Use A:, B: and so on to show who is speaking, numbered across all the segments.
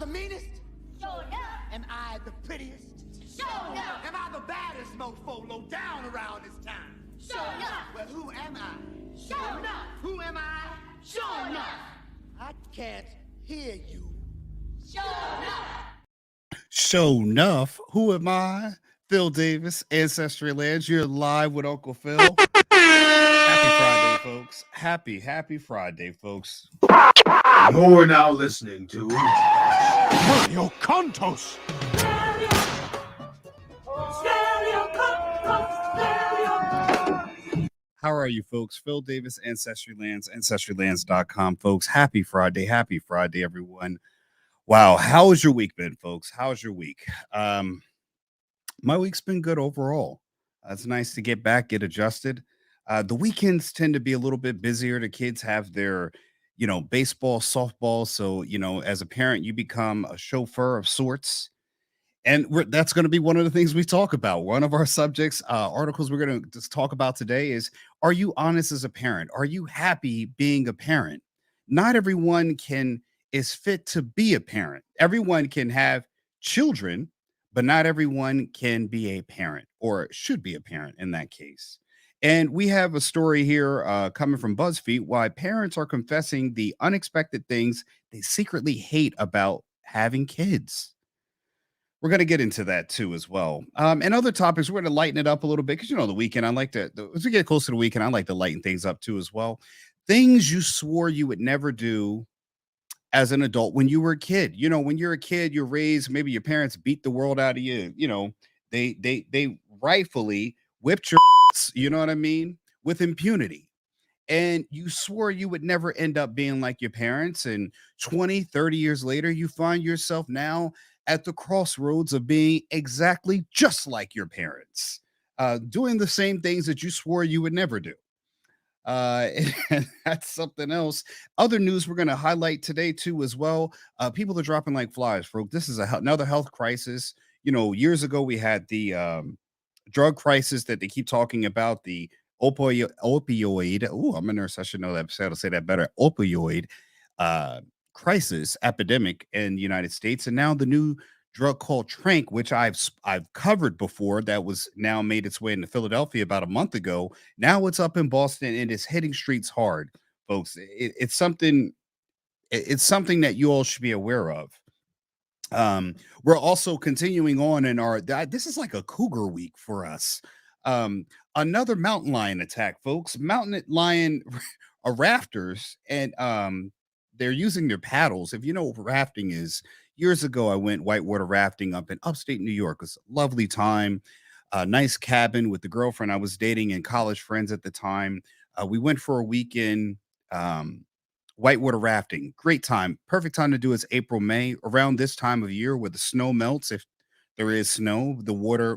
A: the meanest?
B: Sure enough.
A: Am I the prettiest?
B: Sure enough.
A: Am I the baddest mofo low down around this town?
B: Sure enough.
A: Well, who am I?
B: Sure enough.
A: Who am I?
B: Sure enough.
A: I can't hear you.
B: Sure enough.
C: Show enough. Who am I? Phil Davis, Ancestrylands. You're live with Uncle Phil. Happy Friday, folks. Happy Friday, folks.
D: You're now listening to
E: Mario Contos.
C: How are you, folks? Phil Davis, Ancestrylands, ancestrylands.com, folks. Happy Friday, everyone. Wow, how's your week been, folks? How's your week? My week's been good overall. It's nice to get back, get adjusted. The weekends tend to be a little bit busier. The kids have their, baseball, softball. So, as a parent, you become a chauffeur of sorts. And that's going to be one of the things we talk about. One of our subjects, articles we're going to just talk about today is, are you honest as a parent? Are you happy being a parent? Not everyone is fit to be a parent. Everyone can have children, but not everyone can be a parent or should be a parent in that case. And we have a story here coming from BuzzFeed, why parents are confessing the unexpected things they secretly hate about having kids. We're going to get into that too as well. And other topics, we're going to lighten it up a little bit because, the weekend, as we get closer to the weekend, I like to lighten things up too as well. Things you swore you would never do as an adult when you were a kid. When you're a kid, you're raised, maybe your parents beat the world out of you. They rightfully whipped your ass, you know what I mean, with impunity. And you swore you would never end up being like your parents. And 20, 30 years later, you find yourself now at the crossroads of being exactly just like your parents, doing the same things that you swore you would never do. And that's something else. Other news we're going to highlight today too as well. People are dropping like flies, folks. This is another health crisis. Years ago we had the drug crisis that they keep talking about, the opioid. Oh, I'm a nurse. I should know that. I'll say that better. Opioid crisis epidemic in the United States, and now the new drug called Tranq, which I've covered before, that was now made its way into Philadelphia about a month ago. Now it's up in Boston and it's hitting streets hard, folks. It's something that you all should be aware of. We're also continuing on in this is like a cougar week for us. Another mountain lion attack, folks. Mountain lion rafters, and they're using their paddles. If you know what rafting is, years ago, I went whitewater rafting up in upstate New York. It was a lovely time, a nice cabin with the girlfriend I was dating and college friends at the time. We went for a weekend, whitewater rafting. Great time. Perfect time to do is April, May, around this time of year where the snow melts. If there is snow,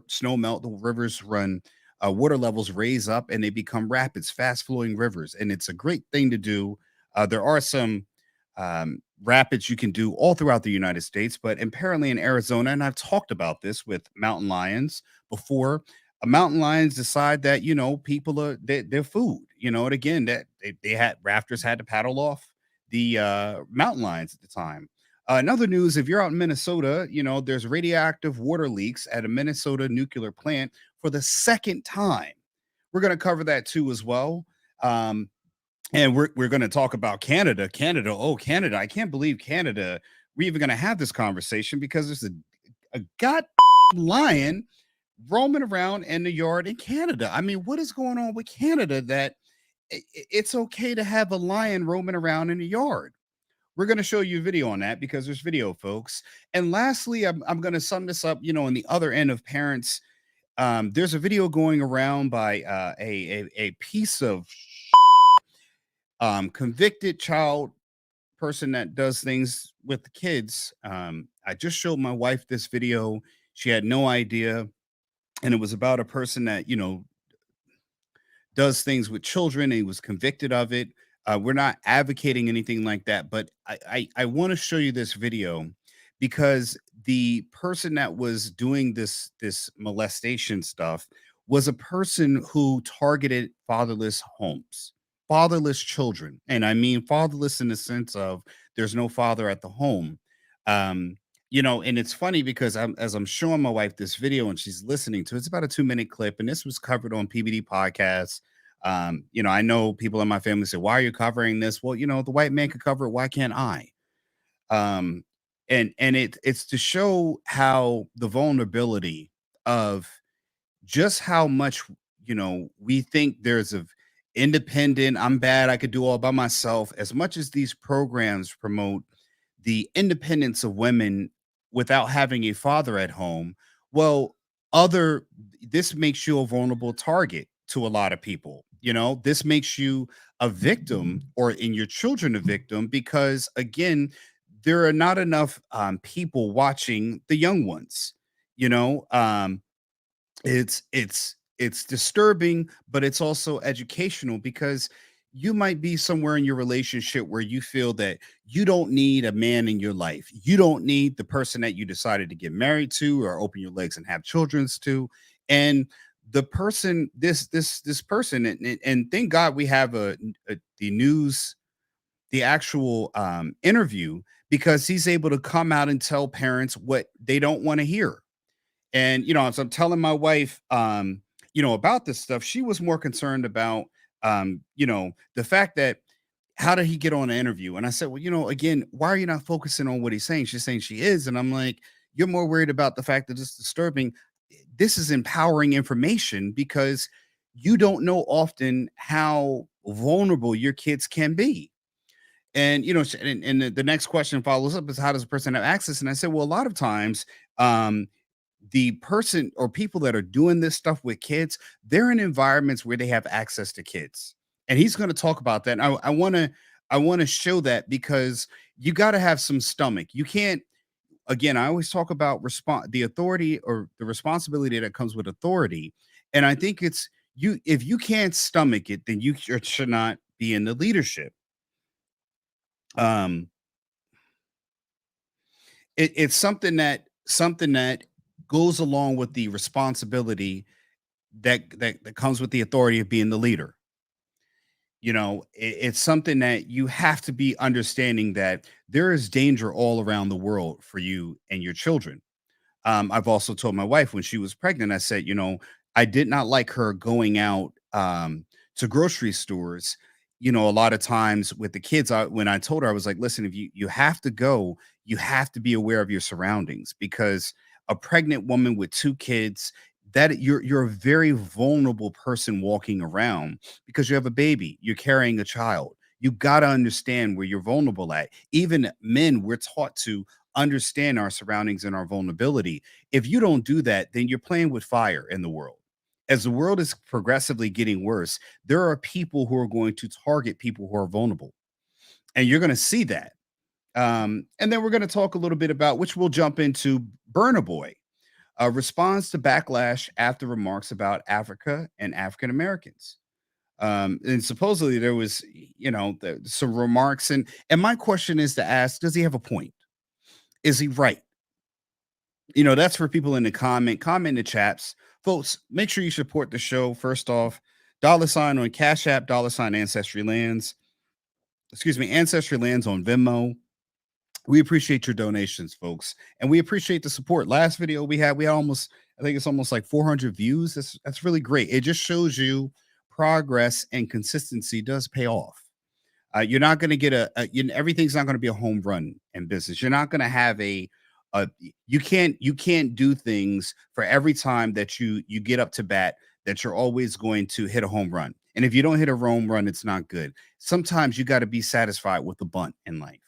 C: snow melt, the rivers run, water levels raise up and they become rapids, fast flowing rivers. And it's a great thing to do. There are some rapids you can do all throughout the United States, but apparently in Arizona, and I've talked about this with mountain lions before, mountain lions decide that, people are their food, and again, that they had rafters had to paddle off the mountain lions at the time. Another news, if you're out in Minnesota, there's radioactive water leaks at a Minnesota nuclear plant for the second time. We're going to cover that too as well. And we're going to talk about Canada. Oh, Canada. I can't believe Canada. We're even going to have this conversation because there's a god lion roaming around in the yard in Canada. I mean, what is going on with Canada that it's okay to have a lion roaming around in the yard? We're going to show you a video on that because there's video, folks. And lastly, I'm going to sum this up, on the other end of parents. There's a video going around by a piece of convicted child person that does things with the kids. I just showed my wife this video. She had no idea. And it was about a person that, does things with children. And he was convicted of it. We're not advocating anything like that, but I want to show you this video because the person that was doing this molestation stuff was a person who targeted fatherless homes, fatherless children. And I mean fatherless in the sense of there's no father at the home. Um, and it's funny because as I'm showing my wife this video and she's listening to it, it's about a 2-minute clip, and this was covered on PBD podcasts. I know people in my family say, "Why are you covering this?" Well, the white man could cover it. Why can't I? Um, and it's to show how the vulnerability of just how much we think there's a independent, I'm bad, I could do all by myself, as much as these programs promote the independence of women without having a father at home. Well, other this makes you a vulnerable target to a lot of people. This makes you a victim, or in your children a victim, because again, there are not enough people watching the young ones. you know um it's disturbing, but it's also educational, because you might be somewhere in your relationship where you feel that you don't need a man in your life. You don't need the person that you decided to get married to or open your legs and have children's to. And the person, this person, and thank God we have the news, the actual interview, because he's able to come out and tell parents what they don't want to hear. And, as I'm telling my wife, about this stuff, she was more concerned about, the fact that how did he get on an interview? And I said, well, again, why are you not focusing on what he's saying? She's saying she is. And I'm like, you're more worried about the fact that it's disturbing. This is empowering information, because you don't know often how vulnerable your kids can be. And the next question follows up is, how does a person have access? And I said, well, a lot of times, the person or people that are doing this stuff with kids, they're in environments where they have access to kids. And he's going to talk about that. And I want to show that, because you got to have some stomach. You can't, again, I always talk about the authority or the responsibility that comes with authority. And I think it's you, if you can't stomach it, then you should not be in the leadership. Um, it's something that goes along with the responsibility that comes with the authority of being the leader. It's something that you have to be understanding, that there is danger all around the world for you and your children. I've also told my wife when she was pregnant, I said, I did not like her going out to grocery stores. A lot of times with the kids, when I told her, I was like, listen, if you have to go, you have to be aware of your surroundings, because a pregnant woman with 2 kids, that you're a very vulnerable person walking around, because you have a baby, you're carrying a child. You got to understand where you're vulnerable at. Even men, we're taught to understand our surroundings and our vulnerability. If you don't do that, then you're playing with fire in the world. As the world is progressively getting worse, there are people who are going to target people who are vulnerable. And you're going to see that. And then we're going to talk a little bit about, which we'll jump into, Burna Boy responds to backlash after remarks about Africa and African Americans. And supposedly there was, some remarks. And my question is to ask, does he have a point? Is he right? That's for people in the comment in the chats. Folks, make sure you support the show. First off, $ on Cash App, $ Ancestry Lands. Excuse me, Ancestry Lands on Venmo. We appreciate your donations, folks, and we appreciate the support. Last video we had almost, I think it's almost like 400 views. That's really great. It just shows you progress and consistency does pay off. You're not going to get everything's not going to be a home run in business. You're not going to have you can't do things for every time that you get up to bat, that you're always going to hit a home run. And if you don't hit a home run, it's not good. Sometimes you got to be satisfied with the bunt in life.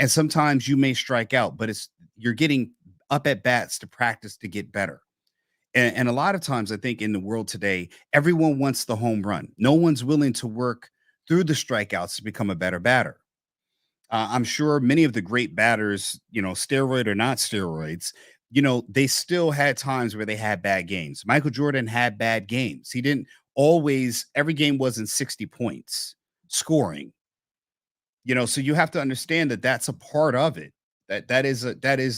C: And sometimes you may strike out, but you're getting up at bats to practice to get better. And a lot of times, I think in the world today, everyone wants the home run. No one's willing to work through the strikeouts to become a better batter. I'm sure many of the great batters, steroid or not steroids, they still had times where they had bad games. Michael Jordan had bad games. He didn't always, every game wasn't 60 points scoring. So you have to understand that that's a part of it. That is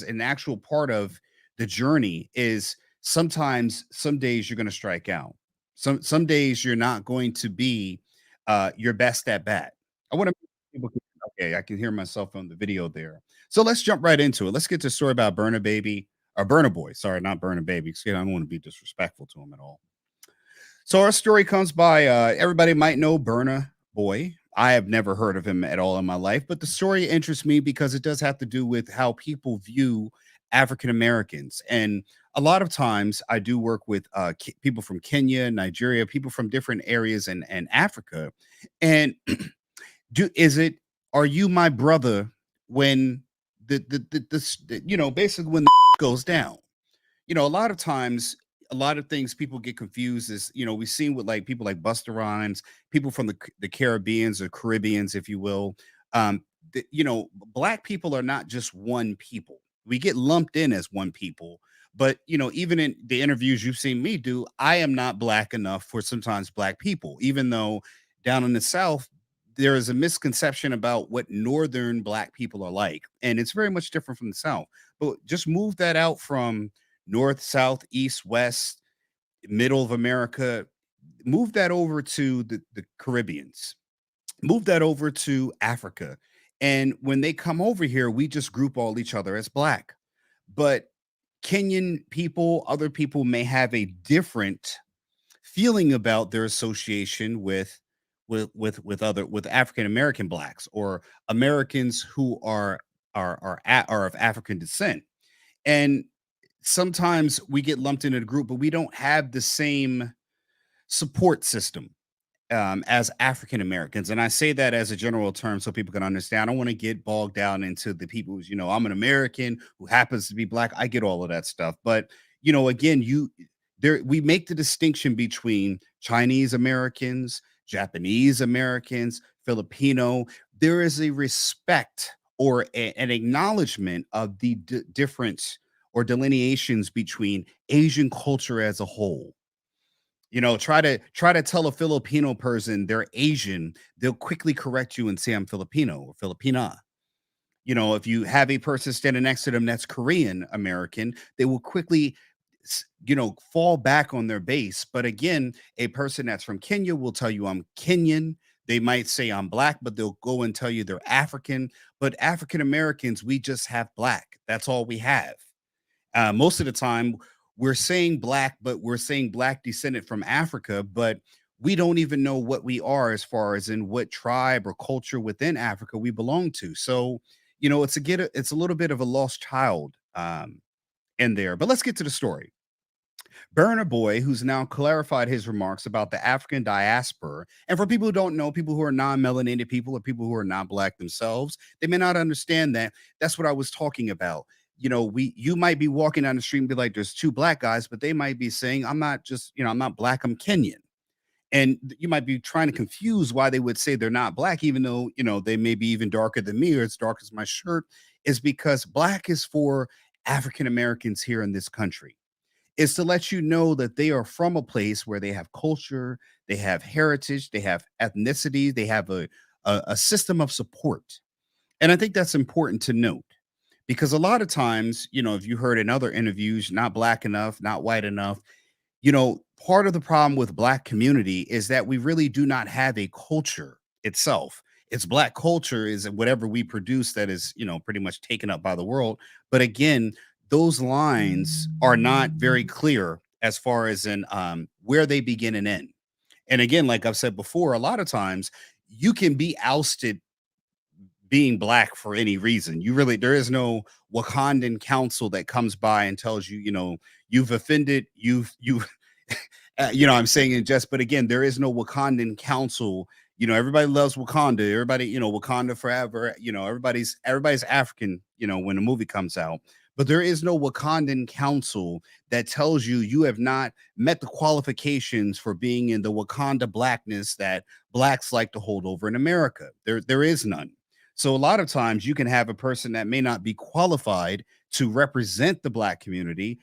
C: an actual part of the journey. Is sometimes some days you're going to strike out. Some days you're not going to be your best at bat. I want to Okay, I can hear myself on the video there. So let's jump right into it. Let's get to the story about Burna Baby or Burna Boy. Sorry, not Burna Baby. Excuse me, I don't want to be disrespectful to him at all. So our story comes by everybody might know Burna Boy. I have never heard of him at all in my life, but the story interests me because it does have to do with how people view African Americans. And a lot of times I do work with people from Kenya, Nigeria, people from different areas in Africa. And do is it are you my brother when basically when the goes down? A lot of times, a lot of things people get confused is, we've seen with like people like Buster Rhymes, people from the Caribbeans or Caribbeans, if you will. Black people are not just one people. We get lumped in as one people, but even in the interviews you've seen me do, I am not black enough for sometimes black people, even though down in the South, there is a misconception about what northern black people are like, and it's very much different from the South. But just move that out from north, south, east, west, middle of America, move that over to the Caribbeans, move that over to Africa. And when they come over here, we just group all each other as black. But Kenyan people, other people may have a different feeling about their association with African American blacks or Americans who are of African descent. And sometimes we get lumped into a group, but we don't have the same support system as African Americans. And I say that as a general term so people can understand. I don't want to get bogged down into the people who's, I'm an American who happens to be black. I get all of that stuff. But, again, we make the distinction between Chinese Americans, Japanese Americans, Filipino. There is a respect or an acknowledgement of the difference or delineations between Asian culture as a whole. Try to tell a Filipino person they're Asian, they'll quickly correct you and say I'm Filipino or Filipina. If you have a person standing next to them that's Korean American, they will quickly fall back on their base. But again, a person that's from Kenya will tell you I'm Kenyan. They might say I'm black, but they'll go and tell you they're African. But African Americans, we just have black. That's all we have. Most of the time, we're saying black, but we're saying black descendant from Africa, but we don't even know what we are as far as in what tribe or culture within Africa we belong to. So, it's a little bit of a lost child in there. But let's get to the story. Burna Boy, who's now clarified his remarks about the African diaspora. And for people who don't know, people who are non-melanated people or people who are not black themselves, they may not understand that. That's what I was talking about. You might be walking down the street and be like, there's two black guys, but they might be saying, I'm not black, I'm Kenyan. And you might be trying to confuse why they would say they're not black, even though, they may be even darker than me or as dark as my shirt, is because black is for African Americans here in this country. Is to let you know that they are from a place where they have culture, they have heritage, they have ethnicity, they have a system of support. And I think that's important to note because a lot of times, if you heard in other interviews, not black enough, not white enough, part of the problem with black community is that we really do not have a culture itself. It's black culture is whatever we produce that is, pretty much taken up by the world. But again, those lines are not very clear as far as in where they begin and end. And again, like I've said before, a lot of times you can be ousted being black for any reason. There is no Wakandan council that comes by and tells you, you've offended, you've I'm saying in jest, but again, there is no Wakandan council. Everybody loves Wakanda. Everybody, Wakanda forever. Everybody's African, when the movie comes out. But there is no Wakandan council that tells you have not met the qualifications for being in the Wakanda blackness that blacks like to hold over in America. There is none. So a lot of times you can have a person that may not be qualified to represent the black community,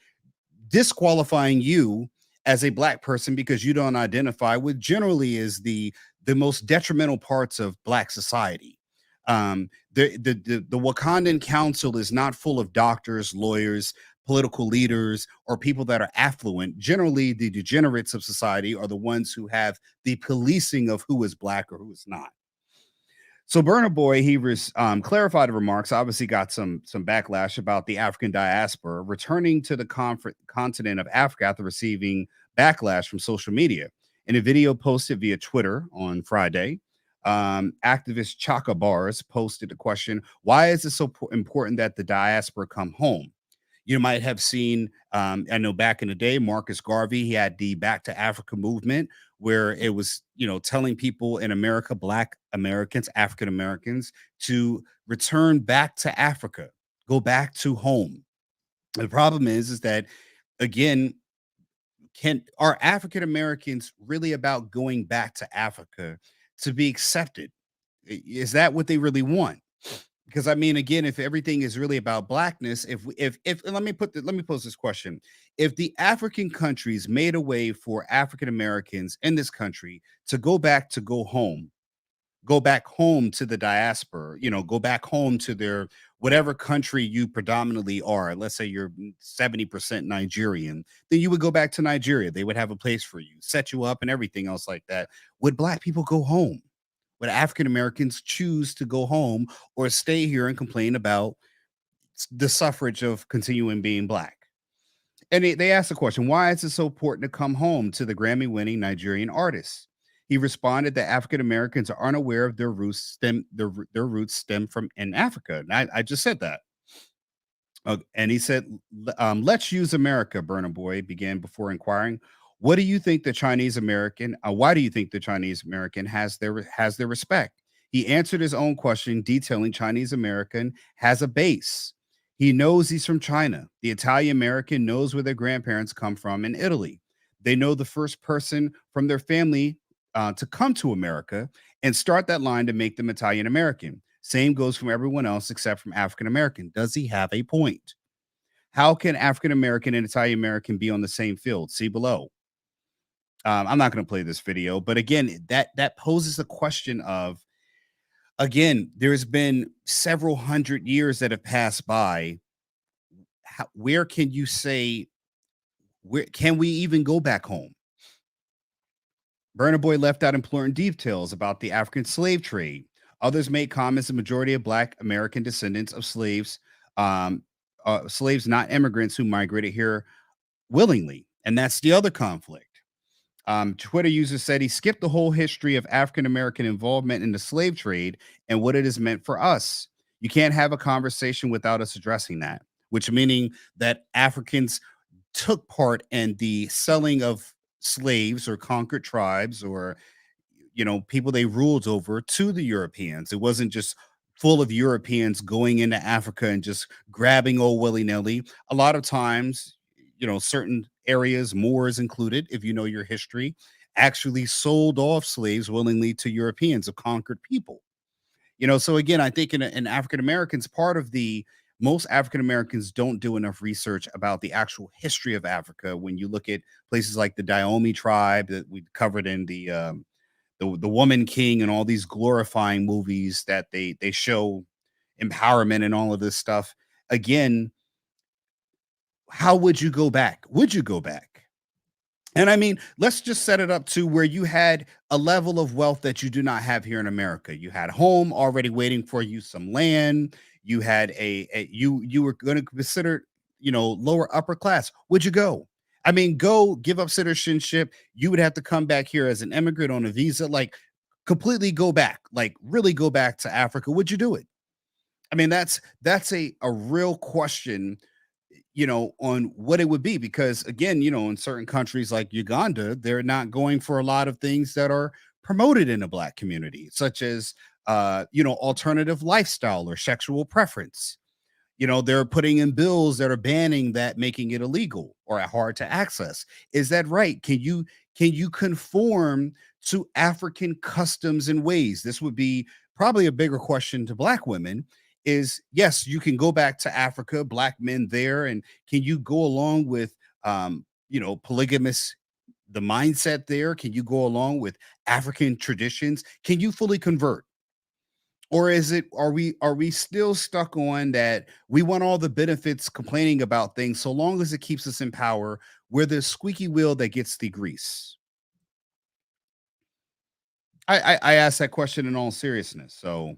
C: disqualifying you as a black person because you don't identify with generally is the most detrimental parts of black society. The Wakandan Council is not full of doctors, lawyers, political leaders, or people that are affluent. Generally, the degenerates of society are the ones who have the policing of who is black or who is not. So Burna Boy, he clarified the remarks. Obviously, got some backlash about the African diaspora returning to the continent of Africa after receiving backlash from social media. In a video posted via Twitter on Friday, activist Chaka Bars posted the question: "Why is it so important that the diaspora come home?" You might have seen, I know back in the day, Marcus Garvey, he had the Back to Africa movement where it was, telling people in America, Black Americans, African Americans, to return back to Africa, go back to home. The problem is that, again, are African Americans really about going back to Africa to be accepted? Is that what they really want? Because I mean, again, if everything is really about blackness, if and let me pose this question: if the African countries made a way for African Americans in this country to go back home to the diaspora, go back home to their whatever country you predominantly are. Let's say you're 70% Nigerian, then you would go back to Nigeria. They would have a place for you, set you up, and everything else like that. Would Black people go home? Would African Americans choose to go home or stay here and complain about the suffrage of continuing being Black? And they asked the question, why is it so important to come home to the Grammy winning Nigerian artist? He responded that African Americans are unaware of their their roots stem from in Africa. And I just said that. And he said, let's use America, Burna Boy began before inquiring, what do you think the Chinese American, why do you think the Chinese American has their respect? He answered his own question, detailing Chinese American has a base. He knows he's from China. The Italian American knows where their grandparents come from in Italy. They know the first person from their family to come to America and start that line to make them Italian American. Same goes from everyone else except from African American. Does he have a point? How can African American and Italian American be on the same field? See below. I'm not going to play this video, but again, that poses the question of, again, there's been several hundred years that have passed by. Where can you say, where can we even go back home? Burna Boy left out important details about the African slave trade. Others made comments the majority of Black American descendants of slaves, not immigrants who migrated here willingly. And that's the other conflict. Twitter user said he skipped the whole history of African American involvement in the slave trade and what it has meant for us. You can't have a conversation without us addressing that, which meaning that Africans took part in the selling of slaves or conquered tribes or people they ruled over to the Europeans. It wasn't just full of Europeans going into Africa and just grabbing all willy-nilly. A lot of times, certain areas, Moors included, if you know your history, actually sold off slaves willingly to Europeans, of conquered people. So again, I think in African Americans, part of the most African Americans don't do enough research about the actual history of Africa. When you look at places like the Dahomey tribe that we covered in the Woman King and all these glorifying movies that they show empowerment and all of this stuff. Again, how would you go back? Would you go back? And I mean, let's just set it up to where you had a level of wealth that you do not have here in America. You had home already waiting for you, some land. You had you were going to consider, lower upper class. Would you go? I mean, go give up citizenship. You would have to come back here as an immigrant on a visa, like completely go back, like really go back to Africa. Would you do it? I mean, that's a real question, on what it would be, because again, in certain countries like Uganda, they're not going for a lot of things that are promoted in the Black community, such as alternative lifestyle or sexual preference. They're putting in bills that are banning that, making it illegal or hard to access. Is that right? Can you conform to African customs and ways? This would be probably a bigger question to Black women. Is yes, you can go back to Africa, Black men there, and can you go along with polygamous, the mindset there? Can you go along with African traditions? Can you fully convert? Or are we still stuck on that we want all the benefits, complaining about things so long as it keeps us in power? We're the squeaky wheel that gets the grease. I asked that question in all seriousness. So,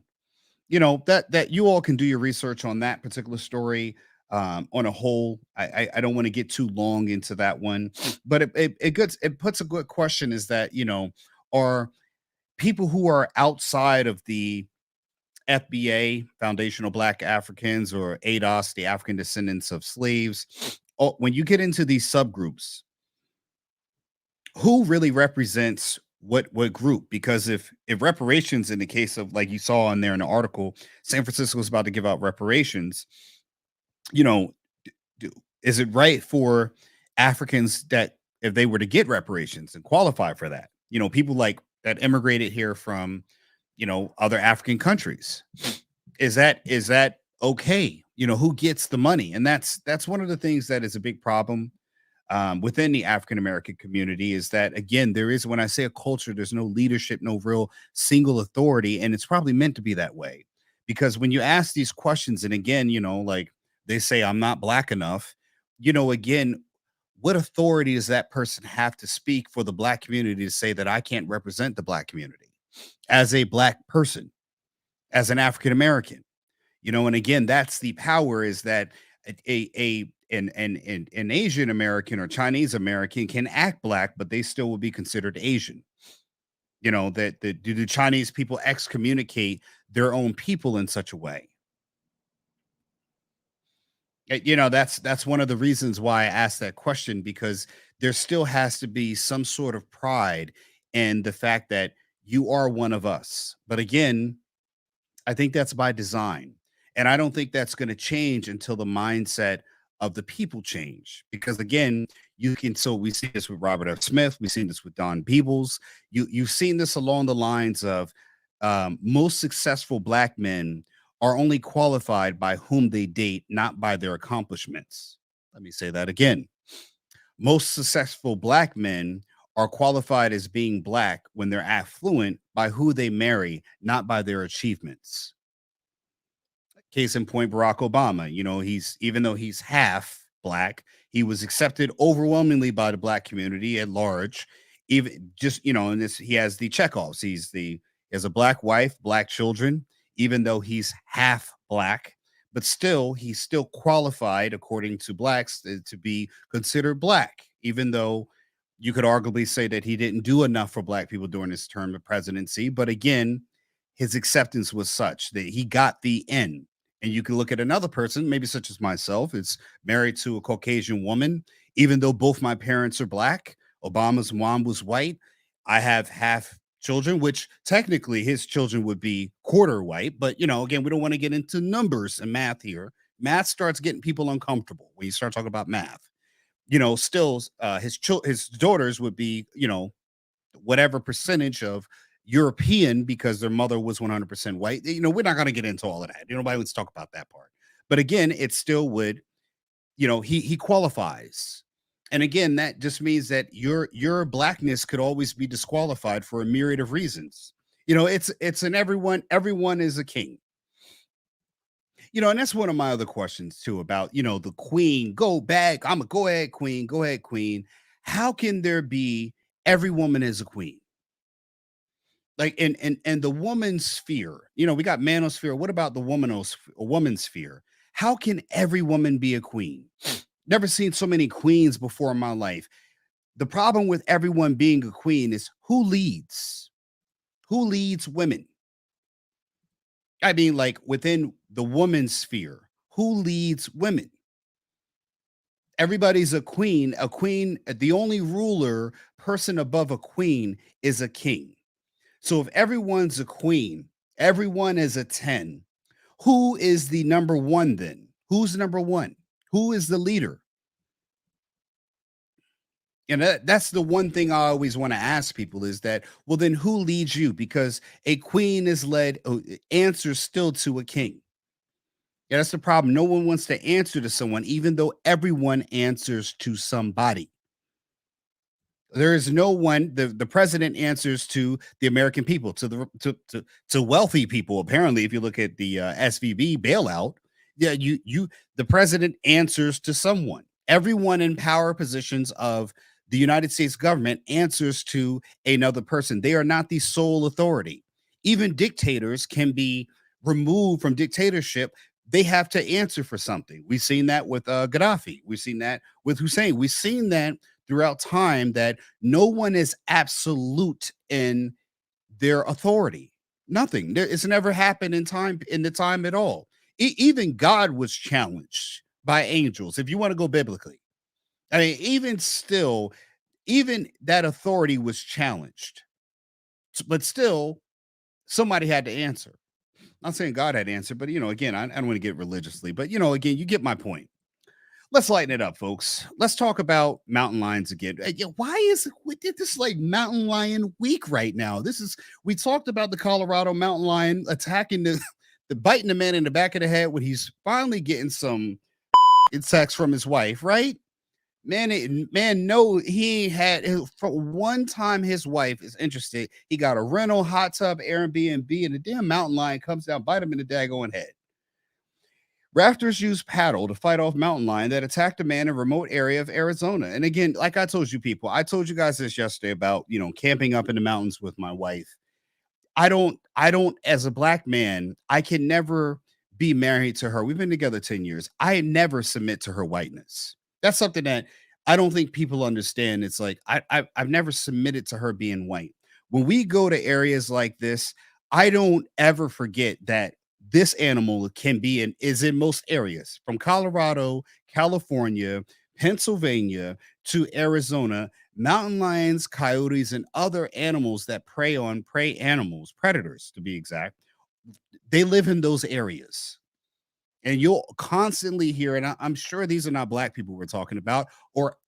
C: that you all can do your research on that particular story on a whole. I don't want to get too long into that one, but it puts a good question is that, are people who are outside of the FBA, Foundational Black Africans, or ADOS, the African Descendants of Slaves, when you get into these subgroups, who really represents what group? Because if reparations, in the case of, like you saw in there in the article, San Francisco is about to give out reparations, you know is it right for Africans that if they were to get reparations and qualify for that, people like that immigrated here from other African countries, is that okay? Who gets the money? And that's one of the things that is a big problem within the African American community, is that, again, there is, when I say a culture, there's no leadership, no real single authority, and it's probably meant to be that way. Because when you ask these questions, and again, like they say, I'm not black enough, again, what authority does that person have to speak for the black community to say that I can't represent the black community as a black person, as an African American? And again, that's the power, is that an Asian American or Chinese American can act black, but they still will be considered Asian. That do the Chinese people excommunicate their own people in such a way? That's one of the reasons why I asked that question, because there still has to be some sort of pride in the fact that you are one of us. But again, I think that's by design. And I don't think that's going to change until the mindset of the people change. Because again, so we see this with Robert F. Smith, we've seen this with Don Peebles. You've seen this along the lines of most successful black men are only qualified by whom they date, not by their accomplishments. Let me say that again. Most successful black men are qualified as being black when they're affluent by who they marry, not by their achievements. Case in point, Barack Obama. Even though he's half black, he was accepted overwhelmingly by the black community at large. Even just, and this, he has the checkoffs. He has a black wife, black children, even though he's half black, but still, he's still qualified, according to blacks, to be considered black, even though you could arguably say that he didn't do enough for black people during his term of presidency. But again, his acceptance was such that he got the N. And you can look at another person, maybe such as myself, is married to a Caucasian woman. Even though both my parents are black, Obama's mom was white, I have half children, which technically his children would be quarter white. But, again, we don't want to get into numbers and math here. Math starts getting people uncomfortable when you start talking about math. Still, his daughters would be, whatever percentage of European, because their mother was 100% white. We're not going to get into all of that. Nobody wants to talk about that part. But again, it still would, he qualifies. And again, that just means that your blackness could always be disqualified for a myriad of reasons. It's an everyone is a king. And that's one of my other questions too, about, the queen, go back. Go ahead, queen. Go ahead, queen. How can there be every woman is a queen? Like in the woman's sphere, we got manosphere. What about the woman's sphere? How can every woman be a queen? Never seen so many queens before in my life. The problem with everyone being a queen is who leads? Who leads women? I mean, like within the woman's sphere, who leads women? Everybody's a queen. A queen, the only ruler person above a queen is a king. So if everyone's a queen, everyone is a 10. Who is the number one then? Who's number one? Who is the leader? And that's the one thing I always want to ask people, is that, well, then who leads you? Because a queen is answers still to a king. Yeah, that's the problem. No one wants to answer to someone, even though everyone answers to somebody. There is no one. The president answers to the American people, to wealthy people. Apparently, if you look at the SVB bailout, yeah, the president answers to someone. Everyone in power positions of The United States government answers to another person. They are not the sole authority. Even dictators can be removed from dictatorship. They have to answer for something. We've seen that with Gaddafi. We've seen that with Hussein. We've seen that throughout time, that no one is absolute in their authority. Nothing. It's never happened in the time at all. Even God was challenged by angels. If you want to go biblically, I mean, even still, even that authority was challenged, but still, somebody had to answer. I'm not saying God had to answer, but again, I don't want to get religiously, but again, you get my point. Let's lighten it up, folks. Let's talk about mountain lions again. Why is this like mountain lion week right now? We talked about the Colorado mountain lion attacking the biting the man in the back of the head when he's finally getting some sex from his wife, right? Man, no, he ain't had for one time his wife is interested. He got a rental, hot tub, Airbnb, and the damn mountain lion comes down, bite him in the daggone head. Rafters used paddle to fight off mountain lion that attacked a man in a remote area of Arizona. And again, like I told you people, I told you guys this yesterday about, camping up in the mountains with my wife. I don't, as a black man, I can never be married to her. We've been together 10 years. I never submit to her whiteness. That's something that I don't think people understand. It's like, I've never submitted to her being white. When we go to areas like this, I don't ever forget that this animal is in most areas, from Colorado, California, Pennsylvania to Arizona. Mountain lions, coyotes, and other animals that prey on prey animals, predators to be exact, they live in those areas. And you'll constantly hear, and I'm sure these are not black people we're talking about, or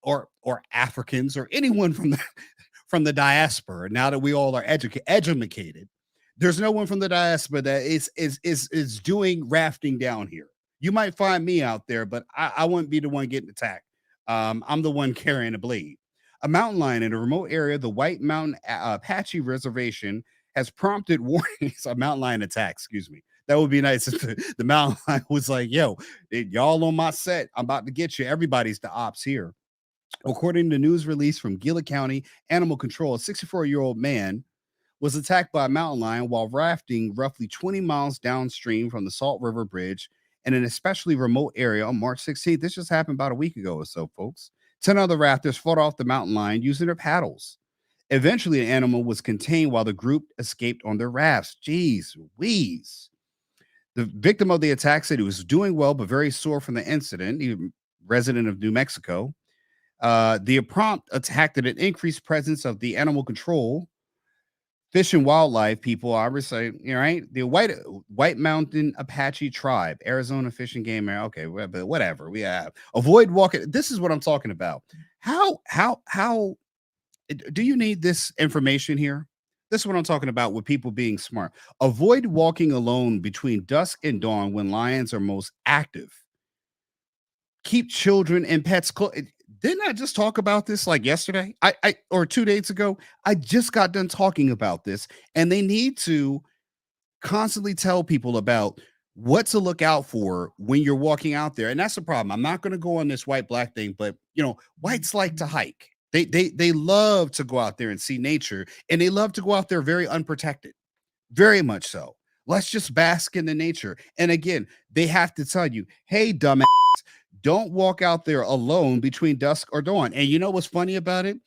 C: Africans, or anyone from the diaspora. Now that we all are educated, there's no one from the diaspora that is doing rafting down here. You might find me out there, but I wouldn't be the one getting attacked. I'm the one carrying a blade. A mountain lion in a remote area, the White Mountain Apache Reservation, has prompted warnings. A mountain lion attack, excuse me. That would be nice if the mountain lion was like, yo, y'all on my set. I'm about to get you. Everybody's the ops here. According to news release from Gila County Animal Control, a 64-year-old man was attacked by a mountain lion while rafting roughly 20 miles downstream from the Salt River Bridge in an especially remote area on March 16th. This just happened about a week ago or so, folks. 10 other rafters fought off the mountain lion using their paddles. Eventually, the animal was contained while the group escaped on their rafts. Jeez Louise. The victim of the attack said he was doing well, but very sore from the incident. He resident of New Mexico. The prompt attacked at an increased presence of the animal control, fish and wildlife people. I would say, right? The White Mountain Apache tribe, Arizona Fish and Game Area. Okay, but whatever. We have avoid walking. This is what I'm talking about. How do you need this information here? This is what I'm talking about with people being smart. Avoid walking alone between dusk and dawn when lions are most active. Keep children and pets close. Didn't I just talk about this like yesterday? Or 2 days ago? I just got done talking about this, and they need to constantly tell people about what to look out for when you're walking out there. And that's the problem. I'm not going to go on this white black thing, but whites like to hike. They love to go out there and see nature, and they love to go out there very unprotected, very much so. Let's just bask in the nature. And again, they have to tell you, hey, dumbass, don't walk out there alone between dusk or dawn. And you know what's funny about it?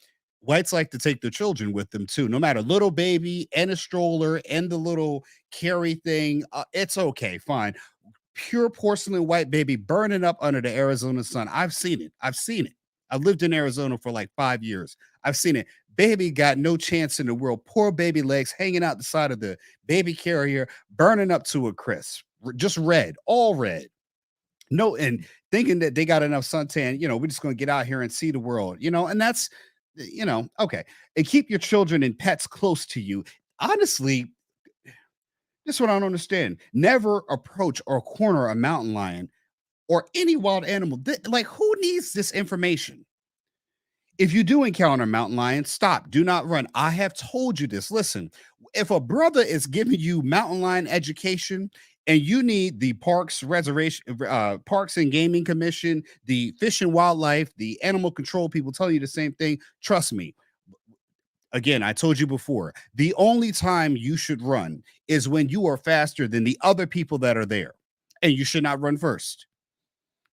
C: Whites like to take their children with them too, no matter little baby and a stroller and the little carry thing. It's okay, fine. Pure porcelain white baby burning up under the Arizona sun. I've seen it. I've lived in Arizona for like 5 years. I've seen it. Baby got no chance in the world. Poor baby legs hanging out the side of the baby carrier, burning up to a crisp. Just red, all red. No, and thinking that they got enough suntan, we're just going to get out here and see the world, and that's, okay. And keep your children and pets close to you. Honestly, this is what I don't understand. Never approach or corner a mountain lion or any wild animal. Like, who needs this information? If you do encounter mountain lions, stop. Do not run. I have told you this. Listen, if a brother is giving you mountain lion education and you need the Parks and Gaming Commission, the Fish and Wildlife, the animal control people telling you the same thing, trust me. Again, I told you before, the only time you should run is when you are faster than the other people that are there, and you should not run first.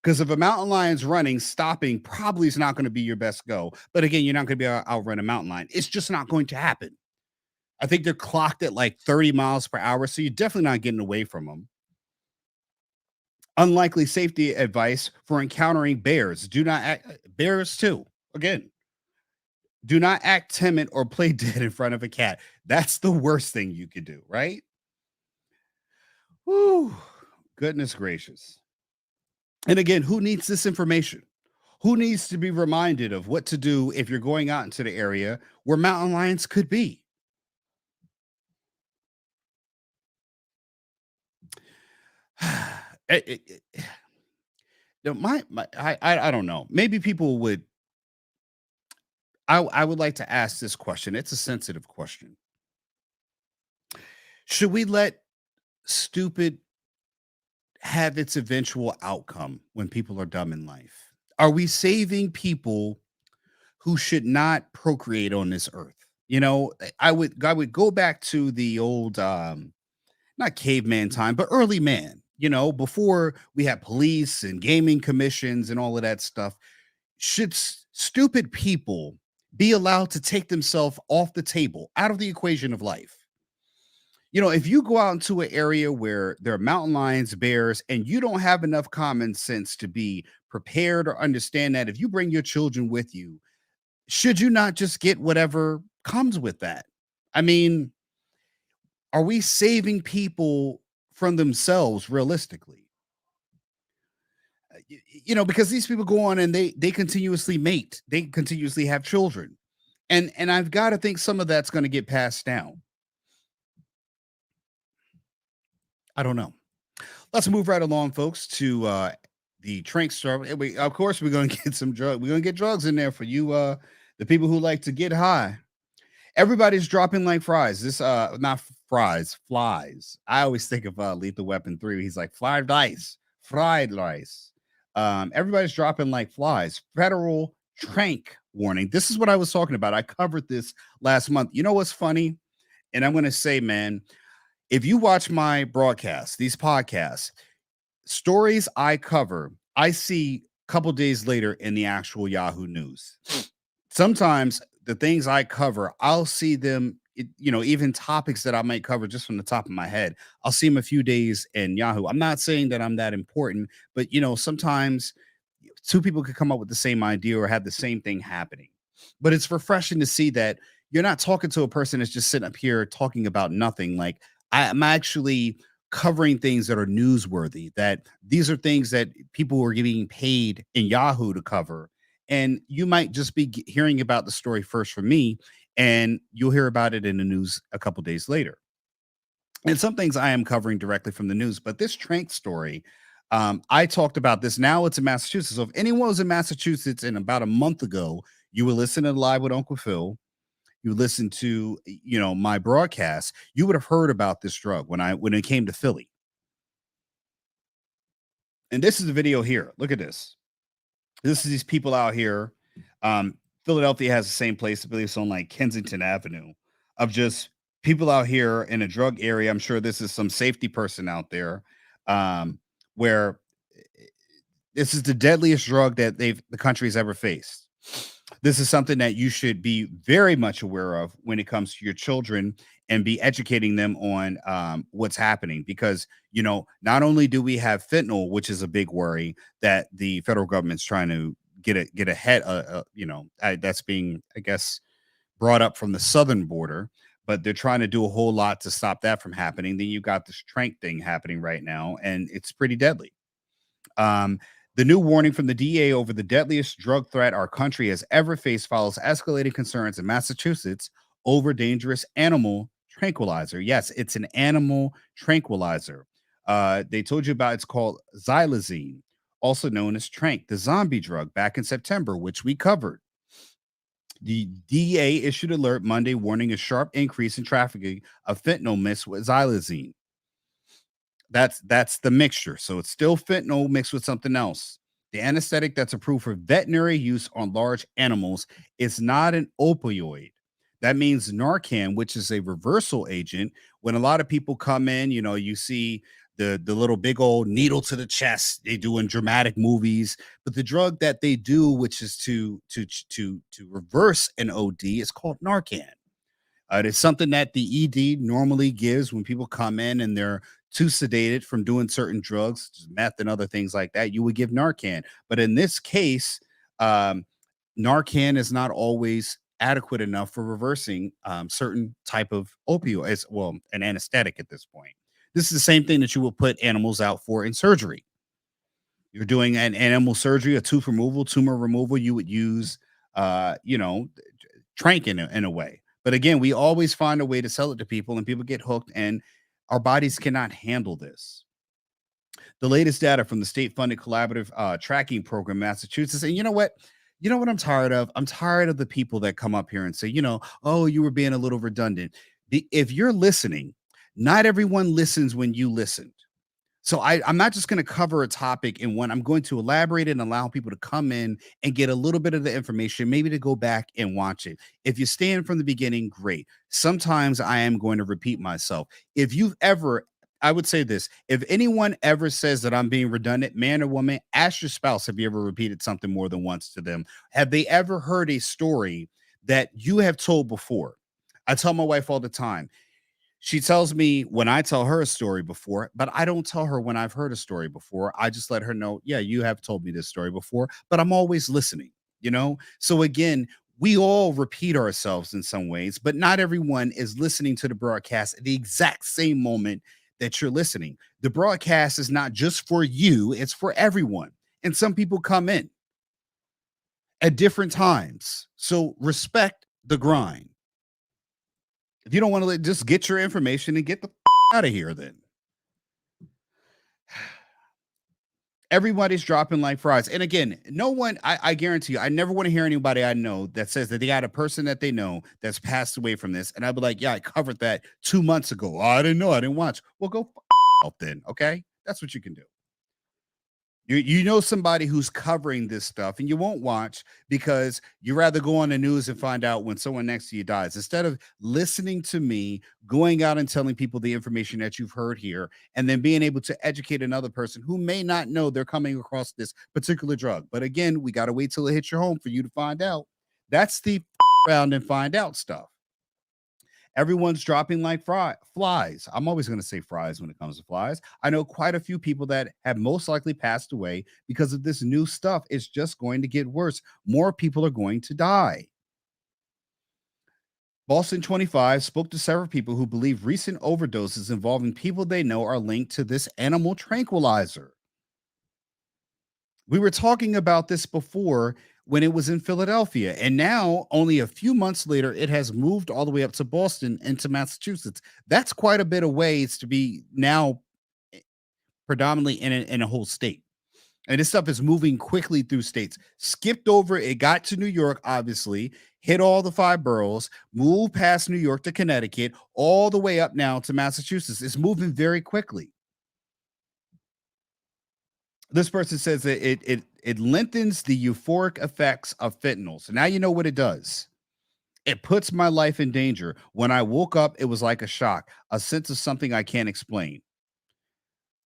C: Because if a mountain lion's running, stopping probably is not going to be your best go. But again, you're not going to be able to outrun a mountain lion. It's just not going to happen. I think they're clocked at like 30 miles per hour, so you're definitely not getting away from them. Unlikely safety advice for encountering bears. Do not act bears too. Again, do not act timid or play dead in front of a cat. That's the worst thing you could do, right? Whew, goodness gracious. And again, who needs this information? Who needs to be reminded of what to do if you're going out into the area where mountain lions could be? No, I don't know. Maybe people would. I would like to ask this question. It's a sensitive question. Should we let stupid have its eventual outcome when people are dumb in life? Are we saving people who should not procreate on this earth? You know, I would go back to the old not caveman time, but early man, you know, before we had police and gaming commissions and all of that stuff. Should stupid people be allowed to take themselves off the table, out of the equation of life? You know, if you go out into an area where there are mountain lions, bears, and you don't have enough common sense to be prepared or understand that, if you bring your children with you, should you not just get whatever comes with that? I mean, are we saving people from themselves realistically? You know, because these people go on and they continuously mate, they continuously have children, and I've got to think some of that's going to get passed down. I don't know. Let's move right along, folks, to the Tranq store. Of course, we're going to get some drug. We're going to get drugs in there for you, the people who like to get high. Everybody's dropping like fries. This not fries, flies. I always think of Lethal Weapon 3. He's like fried rice, fried rice. Everybody's dropping like flies. Federal Tranq warning. This is what I was talking about. I covered this last month. You know what's funny? And I'm going to say, man, if you watch my broadcasts, these podcasts, stories I cover, I see a couple days later in the actual Yahoo News. Sometimes the things I cover, I'll see them, you know, even topics that I might cover just from the top of my head, I'll see them a few days in Yahoo. I'm not saying that I'm that important, but, you know, sometimes two people could come up with the same idea or have the same thing happening. But it's refreshing to see that you're not talking to a person that's just sitting up here talking about nothing. Like, I'm actually covering things that are newsworthy, that these are things that people are getting paid in Yahoo to cover. And you might just be hearing about the story first from me, and you'll hear about it in the news a couple days later. And some things I am covering directly from the news, but this Trank story, I talked about this. Now it's in Massachusetts. So if anyone was in Massachusetts in about a month ago, you were listening to Live with Uncle Phil, you listen to, you know, my broadcast, you would have heard about this drug when it came to Philly. And this is the video here. Look at this. This is these people out here. Philadelphia has the same place. I believe it's on like Kensington Avenue, of just people out here in a drug area. I'm sure this is some safety person out there, where this is the deadliest drug that the country's ever faced. This is something that you should be very much aware of when it comes to your children, and be educating them on what's happening. Because, you know, not only do we have fentanyl, which is a big worry that the federal government's trying to get ahead, you know, that's being, I guess, brought up from the southern border, but they're trying to do a whole lot to stop that from happening. Then you got this Tranq thing happening right now, and it's pretty deadly. The new warning from the DA over the deadliest drug threat our country has ever faced follows escalating concerns in Massachusetts over dangerous animal tranquilizer. Yes, it's an animal tranquilizer. They told you about, it's called xylazine, also known as Tranq, the zombie drug, back in September, which we covered. The DEA issued alert Monday warning a sharp increase in trafficking of fentanyl mixed with xylazine. That's the mixture. So it's still fentanyl mixed with something else. The anesthetic that's approved for veterinary use on large animals is not an opioid. That means Narcan, which is a reversal agent. When a lot of people come in, you see the little big old needle to the chest they do in dramatic movies, but the drug that they do, which is to reverse an OD, is called Narcan. It is something that the ED normally gives when people come in and they're too sedated from doing certain drugs, meth and other things like that. You would give Narcan. But in this case, Narcan is not always adequate enough for reversing certain type of opioid, as well, an anesthetic at this point. This is the same thing that you will put animals out for in surgery. You're doing an animal surgery, a tooth removal, tumor removal. You would use, Tranq in a way. But again, we always find a way to sell it to people, and people get hooked, and our bodies cannot handle this. The latest data from the state-funded collaborative tracking program, Massachusetts, and you know what? You know what I'm tired of? I'm tired of the people that come up here and say, oh, you were being a little redundant. If you're listening, not everyone listens when you listened. So I'm not just going to cover a topic in one. I'm going to elaborate and allow people to come in and get a little bit of the information, maybe to go back and watch it. If you stand from the beginning, great. Sometimes I am going to repeat myself. If you've ever, I would say this, if anyone ever says that I'm being redundant, man or woman, ask your spouse, have you ever repeated something more than once to them? Have they ever heard a story that you have told before? I tell my wife all the time. She tells me when I tell her a story before, but I don't tell her when I've heard a story before. I just let her know, yeah, you have told me this story before, but I'm always listening, So again, we all repeat ourselves in some ways, but not everyone is listening to the broadcast at the exact same moment that you're listening. The broadcast is not just for you, it's for everyone. And some people come in at different times. So respect the grind. If you don't want to just get your information and get the out of here, then everybody's dropping like fries. And again, no one, I guarantee you, I never want to hear anybody I know that says that they got a person that they know that's passed away from this. And I'd be like, yeah, I covered that 2 months ago. Oh, I didn't know. I didn't watch. Well, go out then. Okay. That's what you can do. You know somebody who's covering this stuff, and you won't watch because you rather go on the news and find out when someone next to you dies instead of listening to me, going out and telling people the information that you've heard here, and then being able to educate another person who may not know they're coming across this particular drug. But again, we got to wait till it hits your home for you to find out. That's the around and find out stuff. Everyone's dropping like flies. I'm always going to say fries when it comes to flies. I know quite a few people that have most likely passed away because of this new stuff. It's just going to get worse. More people are going to die. Boston 25 spoke to several people who believe recent overdoses involving people they know are linked to this animal tranquilizer. We were talking about this before when it was in Philadelphia, and now only a few months later, it has moved all the way up to Boston and to Massachusetts. That's quite a bit of ways to be now predominantly in a whole state. And this stuff is moving quickly through states. Skipped over, it got to New York, obviously, hit all the 5 boroughs, moved past New York to Connecticut, all the way up now to Massachusetts. It's moving very quickly. This person says that it lengthens the euphoric effects of fentanyl. So now you know what it does. It puts my life in danger. When I woke up, it was like a shock, a sense of something I can't explain.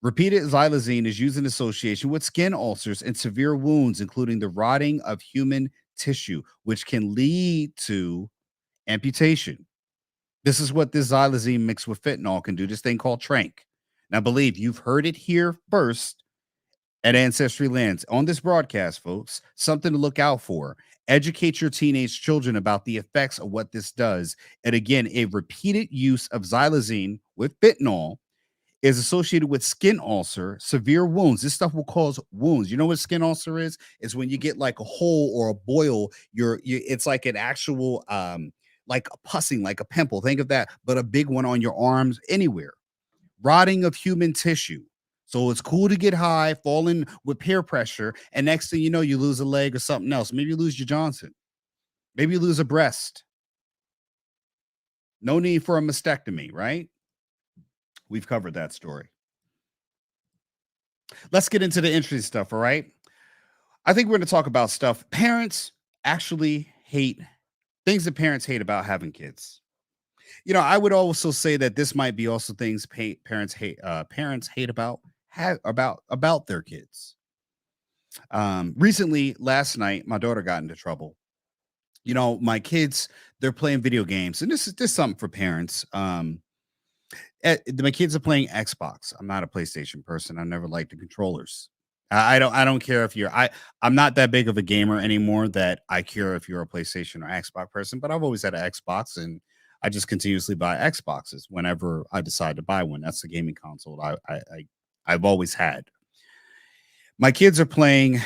C: Repeated xylazine is used in association with skin ulcers and severe wounds, including the rotting of human tissue, which can lead to amputation. This is what this xylazine mixed with fentanyl can do, this thing called Tranq. Now, believe you've heard it here first at Ancestrylands on this broadcast, folks. Something to look out for. Educate your teenage children about the effects of what this does. And again, a repeated use of xylazine with fentanyl is associated with skin ulcer, severe wounds. This stuff will cause wounds. You know what skin ulcer is? It's when you get like a hole or a boil. It's like an actual like a pussing, like a pimple. Think of that, but a big one on your arms, anywhere. Rotting of human tissue. So it's cool to get high, fall in with peer pressure, and next thing you know, you lose a leg or something else. Maybe you lose your Johnson. Maybe you lose a breast. No need for a mastectomy, right? We've covered that story. Let's get into the interesting stuff, all right? I think we're going to talk about stuff parents actually hate, things that parents hate about having kids. I would also say that this might be also things parents hate about their kids. Recently, last night, my daughter got into trouble. My kids, they're playing video games, and this is something for parents. My kids are playing Xbox. I'm not a PlayStation person. I never liked the controllers. I don't care if I'm not that big of a gamer anymore that I care if you're a PlayStation or Xbox person, but I've always had an Xbox, and I just continuously buy Xboxes whenever I decide to buy one. That's the gaming console I've always had. My kids are playing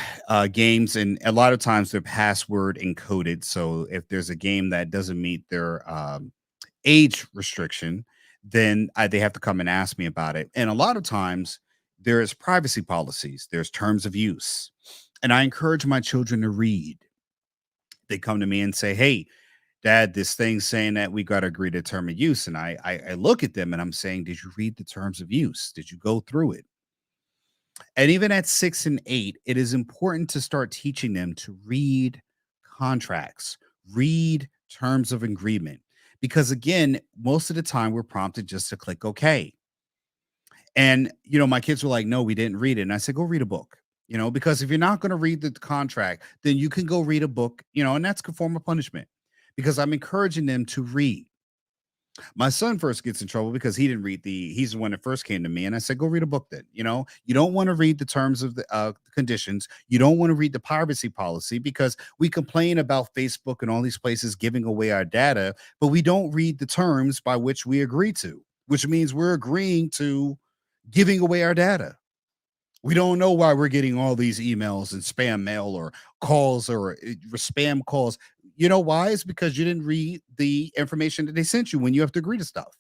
C: games, and a lot of times they're password encoded. So if there's a game that doesn't meet their age restriction, then they have to come and ask me about it. And a lot of times there's privacy policies, there's terms of use. And I encourage my children to read. They come to me and say, "Hey, Dad, this thing's saying that we got to agree to term of use." And I look at them and I'm saying, "Did you read the terms of use? Did you go through it?" And even at 6 and 8, it is important to start teaching them to read contracts, read terms of agreement. Because again, most of the time we're prompted just to click OK. And, my kids were like, "No, we didn't read it." And I said, "Go read a book." Because if you're not going to read the contract, then you can go read a book, and that's a form of punishment because I'm encouraging them to read. My son first gets in trouble because he didn't read he's the one that first came to me. And I said, "Go read a book then." You don't want to read the terms of the conditions. You don't want to read the privacy policy because we complain about Facebook and all these places giving away our data, but we don't read the terms by which we agree to, which means we're agreeing to giving away our data. We don't know why we're getting all these emails and spam mail or calls or spam calls. You know why? It's because you didn't read the information that they sent you when you have to agree to stuff.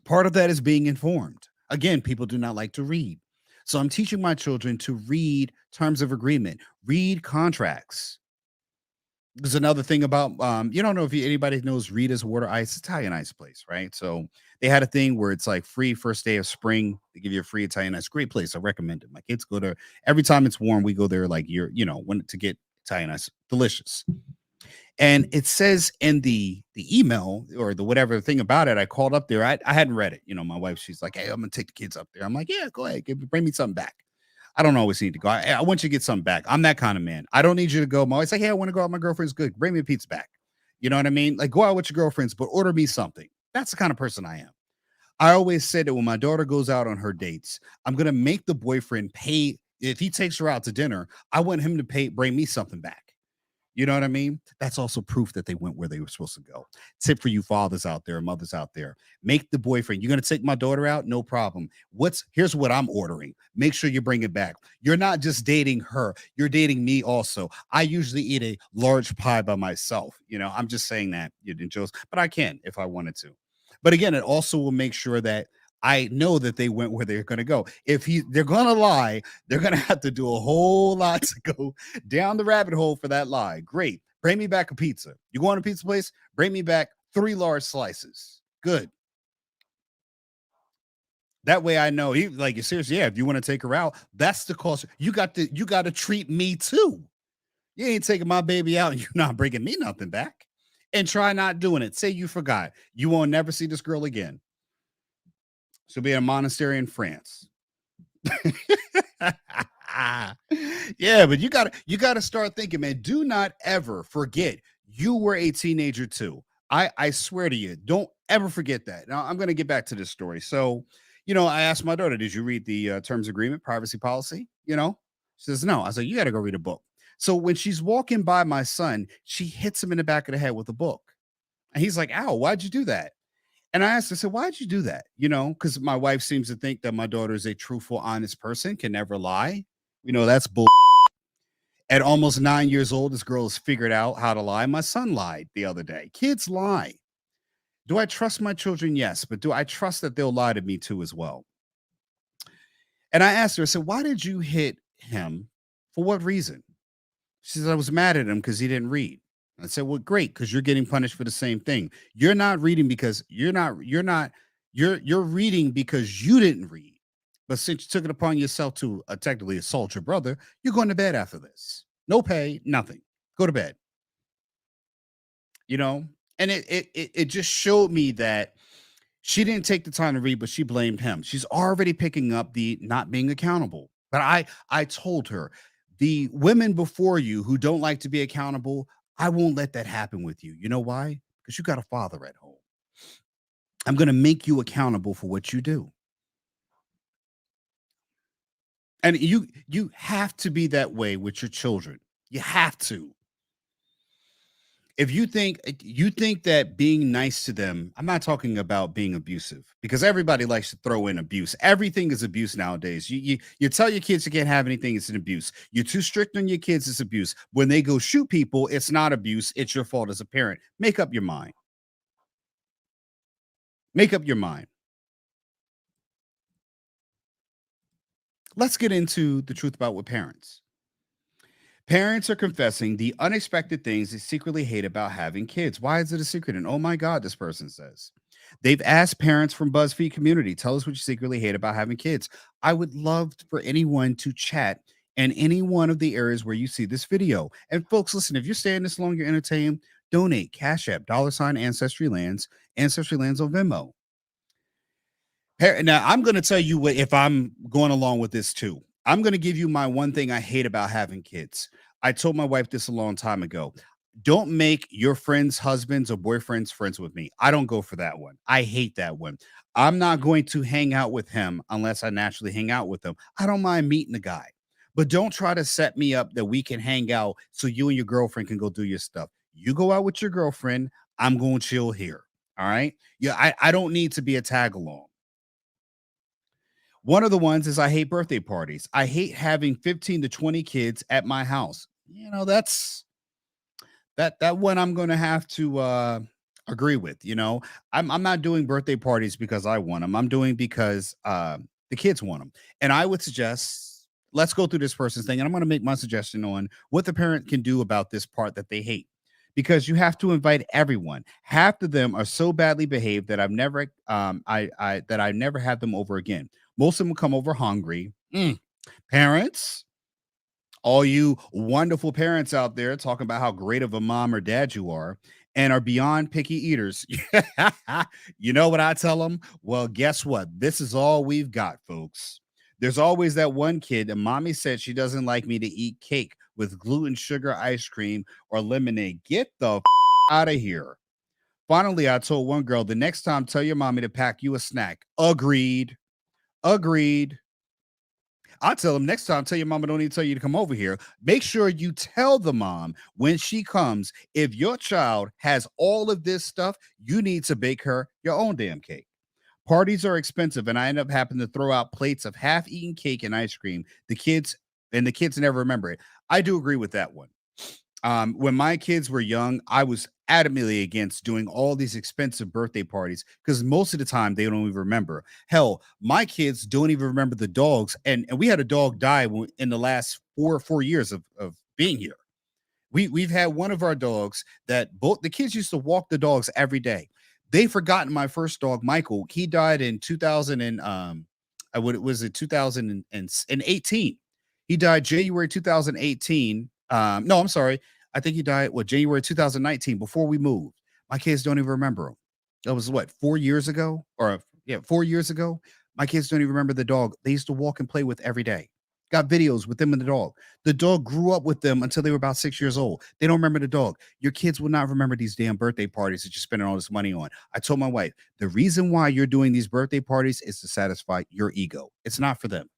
C: Part of that is being informed. Again, people do not like to read. So I'm teaching my children to read terms of agreement, read contracts. There's another thing about you don't know if anybody knows Rita's Water Ice, Italian ice place, right? So they had a thing where it's like free first day of spring. They give you a free Italian ice. Great place. I recommend it. My kids go there every time it's warm. We go there like when to get Italian ice. Delicious. And it says in the email or the whatever thing about it, I called up there. I hadn't read it. My wife, she's like, "Hey, I'm gonna take the kids up there." I'm like, "Yeah, go ahead. Bring me something back." I don't always need to go. I want you to get something back. I'm that kind of man. I don't need you to go. My wife's like, "Hey, I want to go out. My girlfriend's good. Bring me a pizza back." You know what I mean? Like, go out with your girlfriends, but order me something. That's the kind of person I am. I always said that when my daughter goes out on her dates, I'm going to make the boyfriend pay. If he takes her out to dinner, I want him to bring me something back. You know what I mean? That's also proof that they went where they were supposed to go. Tip for you fathers out there, mothers out there. Make the boyfriend. You're going to take my daughter out? No problem. Here's what I'm ordering. Make sure you bring it back. You're not just dating her. You're dating me also. I usually eat a large pie by myself. I'm just saying that, but I can if I wanted to. But again, it also will make sure that I know that they went where they're going to go. If they're going to lie, they're going to have to do a whole lot to go down the rabbit hole for that lie. Great. Bring me back a pizza. You go on a pizza place? Bring me back 3 large slices. Good. That way I know seriously, yeah, if you want to take her out, that's the cost. You got to treat me too. You ain't taking my baby out and you're not bringing me nothing back. And try not doing it. Say you forgot. You won't never see this girl again. She'll be in a monastery in France. Yeah, but you gotta start thinking, man. Do not ever forget you were a teenager too. I swear to you, don't ever forget that. Now I'm gonna get back to this story. So, I asked my daughter, "Did you read the terms agreement, privacy policy?" She says, "No." I said, "You gotta go read a book." So when she's walking by my son, she hits him in the back of the head with a book. And he's like, "Ow, why'd you do that?" And I asked her, I said, "Why'd you do that?" Because my wife seems to think that my daughter is a truthful, honest person, can never lie. That's bull. At almost 9 years old, this girl has figured out how to lie. My son lied the other day. Kids lie. Do I trust my children? Yes. But do I trust that they'll lie to me too as well? And I asked her, I said, "Why did you hit him? For what reason?" She said, "I was mad at him because he didn't read." I said, well, great, because you're getting punished for the same thing. You're not reading because you're reading because you didn't read. But since you took it upon yourself to technically assault your brother, you're going to bed after this. No pay, nothing. Go to bed. You know, and it just showed me that she didn't take the time to read, but she blamed him. She's already picking up the not being accountable. But I told her, the women before you who don't like to be accountable, I won't let that happen with you. You know why? Because you got a father at home. I'm going to make you accountable for what you do. And you have to be that way with your children. You have to. If you think that being nice to them, I'm not talking about being abusive, because everybody likes to throw in abuse. Everything is abuse nowadays. You tell your kids you can't have anything, it's an abuse. You're too strict on your kids, it's abuse. When they go shoot people, it's not abuse, it's your fault as a parent. Make up your mind. Make up your mind. Let's get into the truth about what parents. Parents are confessing the unexpected things they secretly hate about having kids. Why is it a secret? And oh my God, this person says. They've asked parents from BuzzFeed community, tell us what you secretly hate about having kids. I would love for anyone to chat in any one of the areas where you see this video. And folks, listen, if you're staying this long, you're entertained, donate, Cash App, $ Ancestrylands, Ancestrylands on Venmo. Now, I'm going to tell you what, if I'm going along with this too. I'm going to give you my one thing I hate about having kids. I told my wife this a long time ago. Don't make your friends' husbands or boyfriends friends with me. I don't go for that one. I hate that one. I'm not going to hang out with him unless I naturally hang out with him. I don't mind meeting the guy, but don't try to set me up that we can hang out so you and your girlfriend can go do your stuff. You go out with your girlfriend. I'm going to chill here. All right. Yeah. I don't need to be a tag along. One of the ones is I hate birthday parties. I hate having 15 to 20 kids at my house. You know, that's that one I'm going to have to agree with. You know, I'm not doing birthday parties because I want them. I'm doing because the kids want them. And I would suggest, let's go through this person's thing, and I'm going to make my suggestion on what the parent can do about this part that they hate. Because you have to invite everyone. Half of them are so badly behaved that I've never I never have them over again. Most of them come over hungry. Parents, all you wonderful parents out there talking about how great of a mom or dad you are and are beyond picky eaters. You know what I tell them? Well, guess what? This is all we've got, folks. There's always that one kid, and mommy said she doesn't like me to eat cake with gluten, sugar, ice cream, or lemonade. Get the out of here. Finally, I told one girl, the next time, tell your mommy to pack you a snack. Agreed. Agreed. I'll tell them next time, tell your mama don't need to tell you to come over here. Make sure you tell the mom when she comes, if your child has all of this stuff, you need to bake her your own damn cake. Parties are expensive, and I end up having to throw out plates of half-eaten cake and ice cream. The kids never remember it. I do agree with that one. When my kids were young, I was adamantly against doing all these expensive birthday parties because most of the time they don't even remember. Hell, my kids don't even remember the dogs, and we had a dog die in the last four years of being here. We've had one of our dogs that both the kids used to walk the dogs every day. They've forgotten my first dog, Michael. He died in 2000 and what was it, 2018. He died January 2018. No, I'm sorry. I think he died January 2019 before we moved. My kids don't even remember him. That was 4 years ago? 4 years ago. My kids don't even remember the dog they used to walk and play with every day. Got videos with them and the dog. The dog grew up with them until they were about 6 years old. They don't remember the dog. Your kids will not remember these damn birthday parties that you're spending all this money on. I told my wife, the reason why you're doing these birthday parties is to satisfy your ego. It's not for them.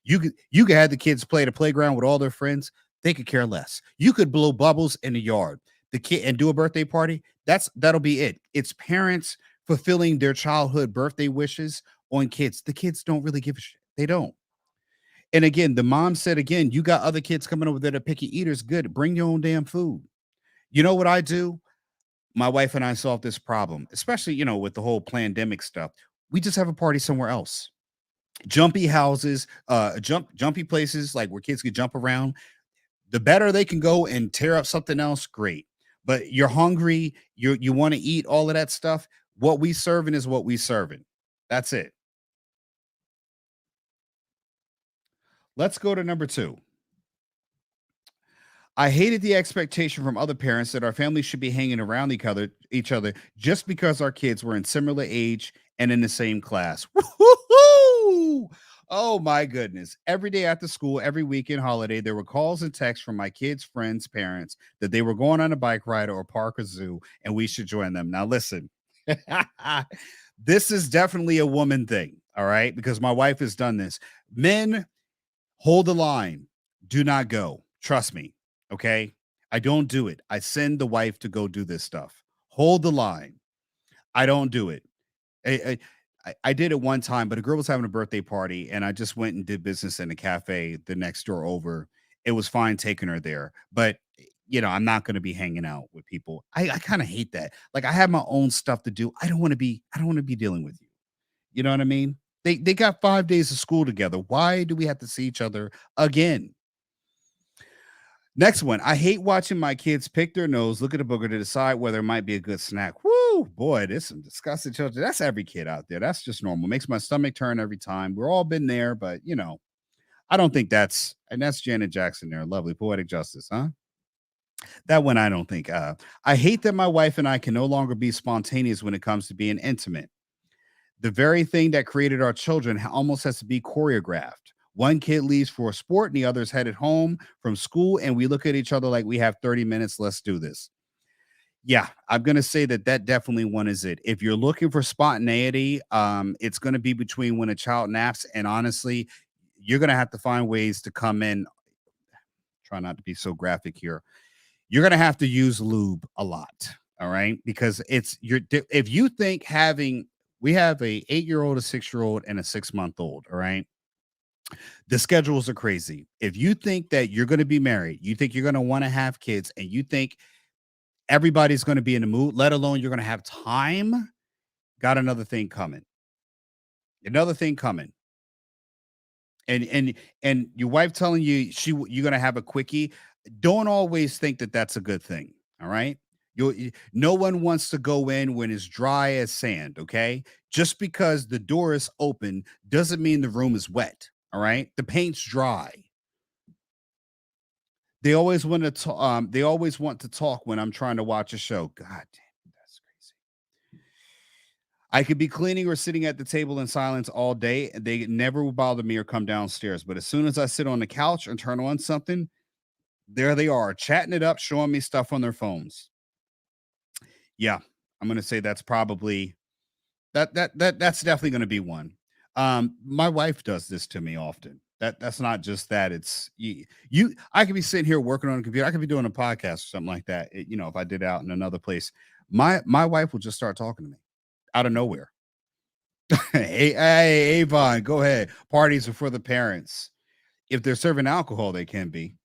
C: You could have the kids play at a playground with all their friends. They could care less. You could blow bubbles in the yard, the kid, and do a birthday party. That'll be it. It's parents fulfilling their childhood birthday wishes on kids. The kids don't really give a shit. They don't. And again, the mom said, again, you got other kids coming over there that are picky eaters. Good. Bring your own damn food. You know what I do? My wife and I solved this problem, especially, with the whole pandemic stuff. We just have a party somewhere else. Jumpy houses, jumpy places like where kids can jump around. The better they can go and tear up something else, great. but you're hungry, you want to eat all of that stuff. What we serving is what we serving. That's it. Let's go to number 2. I hated the expectation from other parents that our family should be hanging around each other just because our kids were in similar age and in the same class. Woo-hoo-hoo! Oh my goodness. Every day after school, every weekend holiday, there were calls and texts from my kids' friends' parents that they were going on a bike ride or park or zoo and we should join them. Now, listen, this is definitely a woman thing. All right. Because my wife has done this. Men, hold the line. Do not go. Trust me. Okay. I don't do it. I send the wife to go do this stuff. Hold the line. I don't do it. I did it one time, but a girl was having a birthday party and I just went and did business in a cafe the next door over. It was fine taking her there, but I'm not going to be hanging out with people. I kind of hate that. Like I have my own stuff to do. I don't want to be dealing with you. You know what I mean? They got 5 days of school together. Why do we have to see each other again? Next one. I hate watching my kids pick their nose, look at a booger to decide whether it might be a good snack. Woo, boy, there's some disgusting children. That's every kid out there. That's just normal. Makes my stomach turn every time. We're all been there, but I don't think that's Janet Jackson there. Lovely poetic justice, huh? That one I don't think. I hate that my wife and I can no longer be spontaneous when it comes to being intimate. The very thing that created our children almost has to be choreographed. One kid leaves for a sport and the other's headed home from school, and we look at each other like we have 30 minutes. Let's do this. Yeah, I'm going to say that definitely one is it. If you're looking for spontaneity, it's going to be between when a child naps, and honestly, you're going to have to find ways to come in. Try not to be so graphic here. You're going to have to use lube a lot. All right. Because if you think we have a 8-year-old, a 6-year-old, and a 6-month-old. All right. The schedules are crazy. If you think that you're going to be married, you think you're going to want to have kids, and you think everybody's going to be in the mood, let alone you're going to have time, got another thing coming. Another thing coming. And your wife telling you you're going to have a quickie, don't always think that that's a good thing. All right? No one wants to go in when it's dry as sand, okay? Just because the door is open doesn't mean the room is wet. All right, the paint's dry. They always want to talk. They always want to talk when I'm trying to watch a show. God damn, that's crazy. I could be cleaning or sitting at the table in silence all day, and they never will bother me or come downstairs. But as soon as I sit on the couch and turn on something, there they are, chatting it up, showing me stuff on their phones. Yeah, I'm gonna say that's probably that's definitely gonna be one. My wife does this to me often. That's not just that. It's I could be sitting here working on a computer. I could be doing a podcast or something like that. If I did it out in another place, my wife will just start talking to me out of nowhere. Hey, Avon, go ahead. Parties are for the parents. If they're serving alcohol, they can be.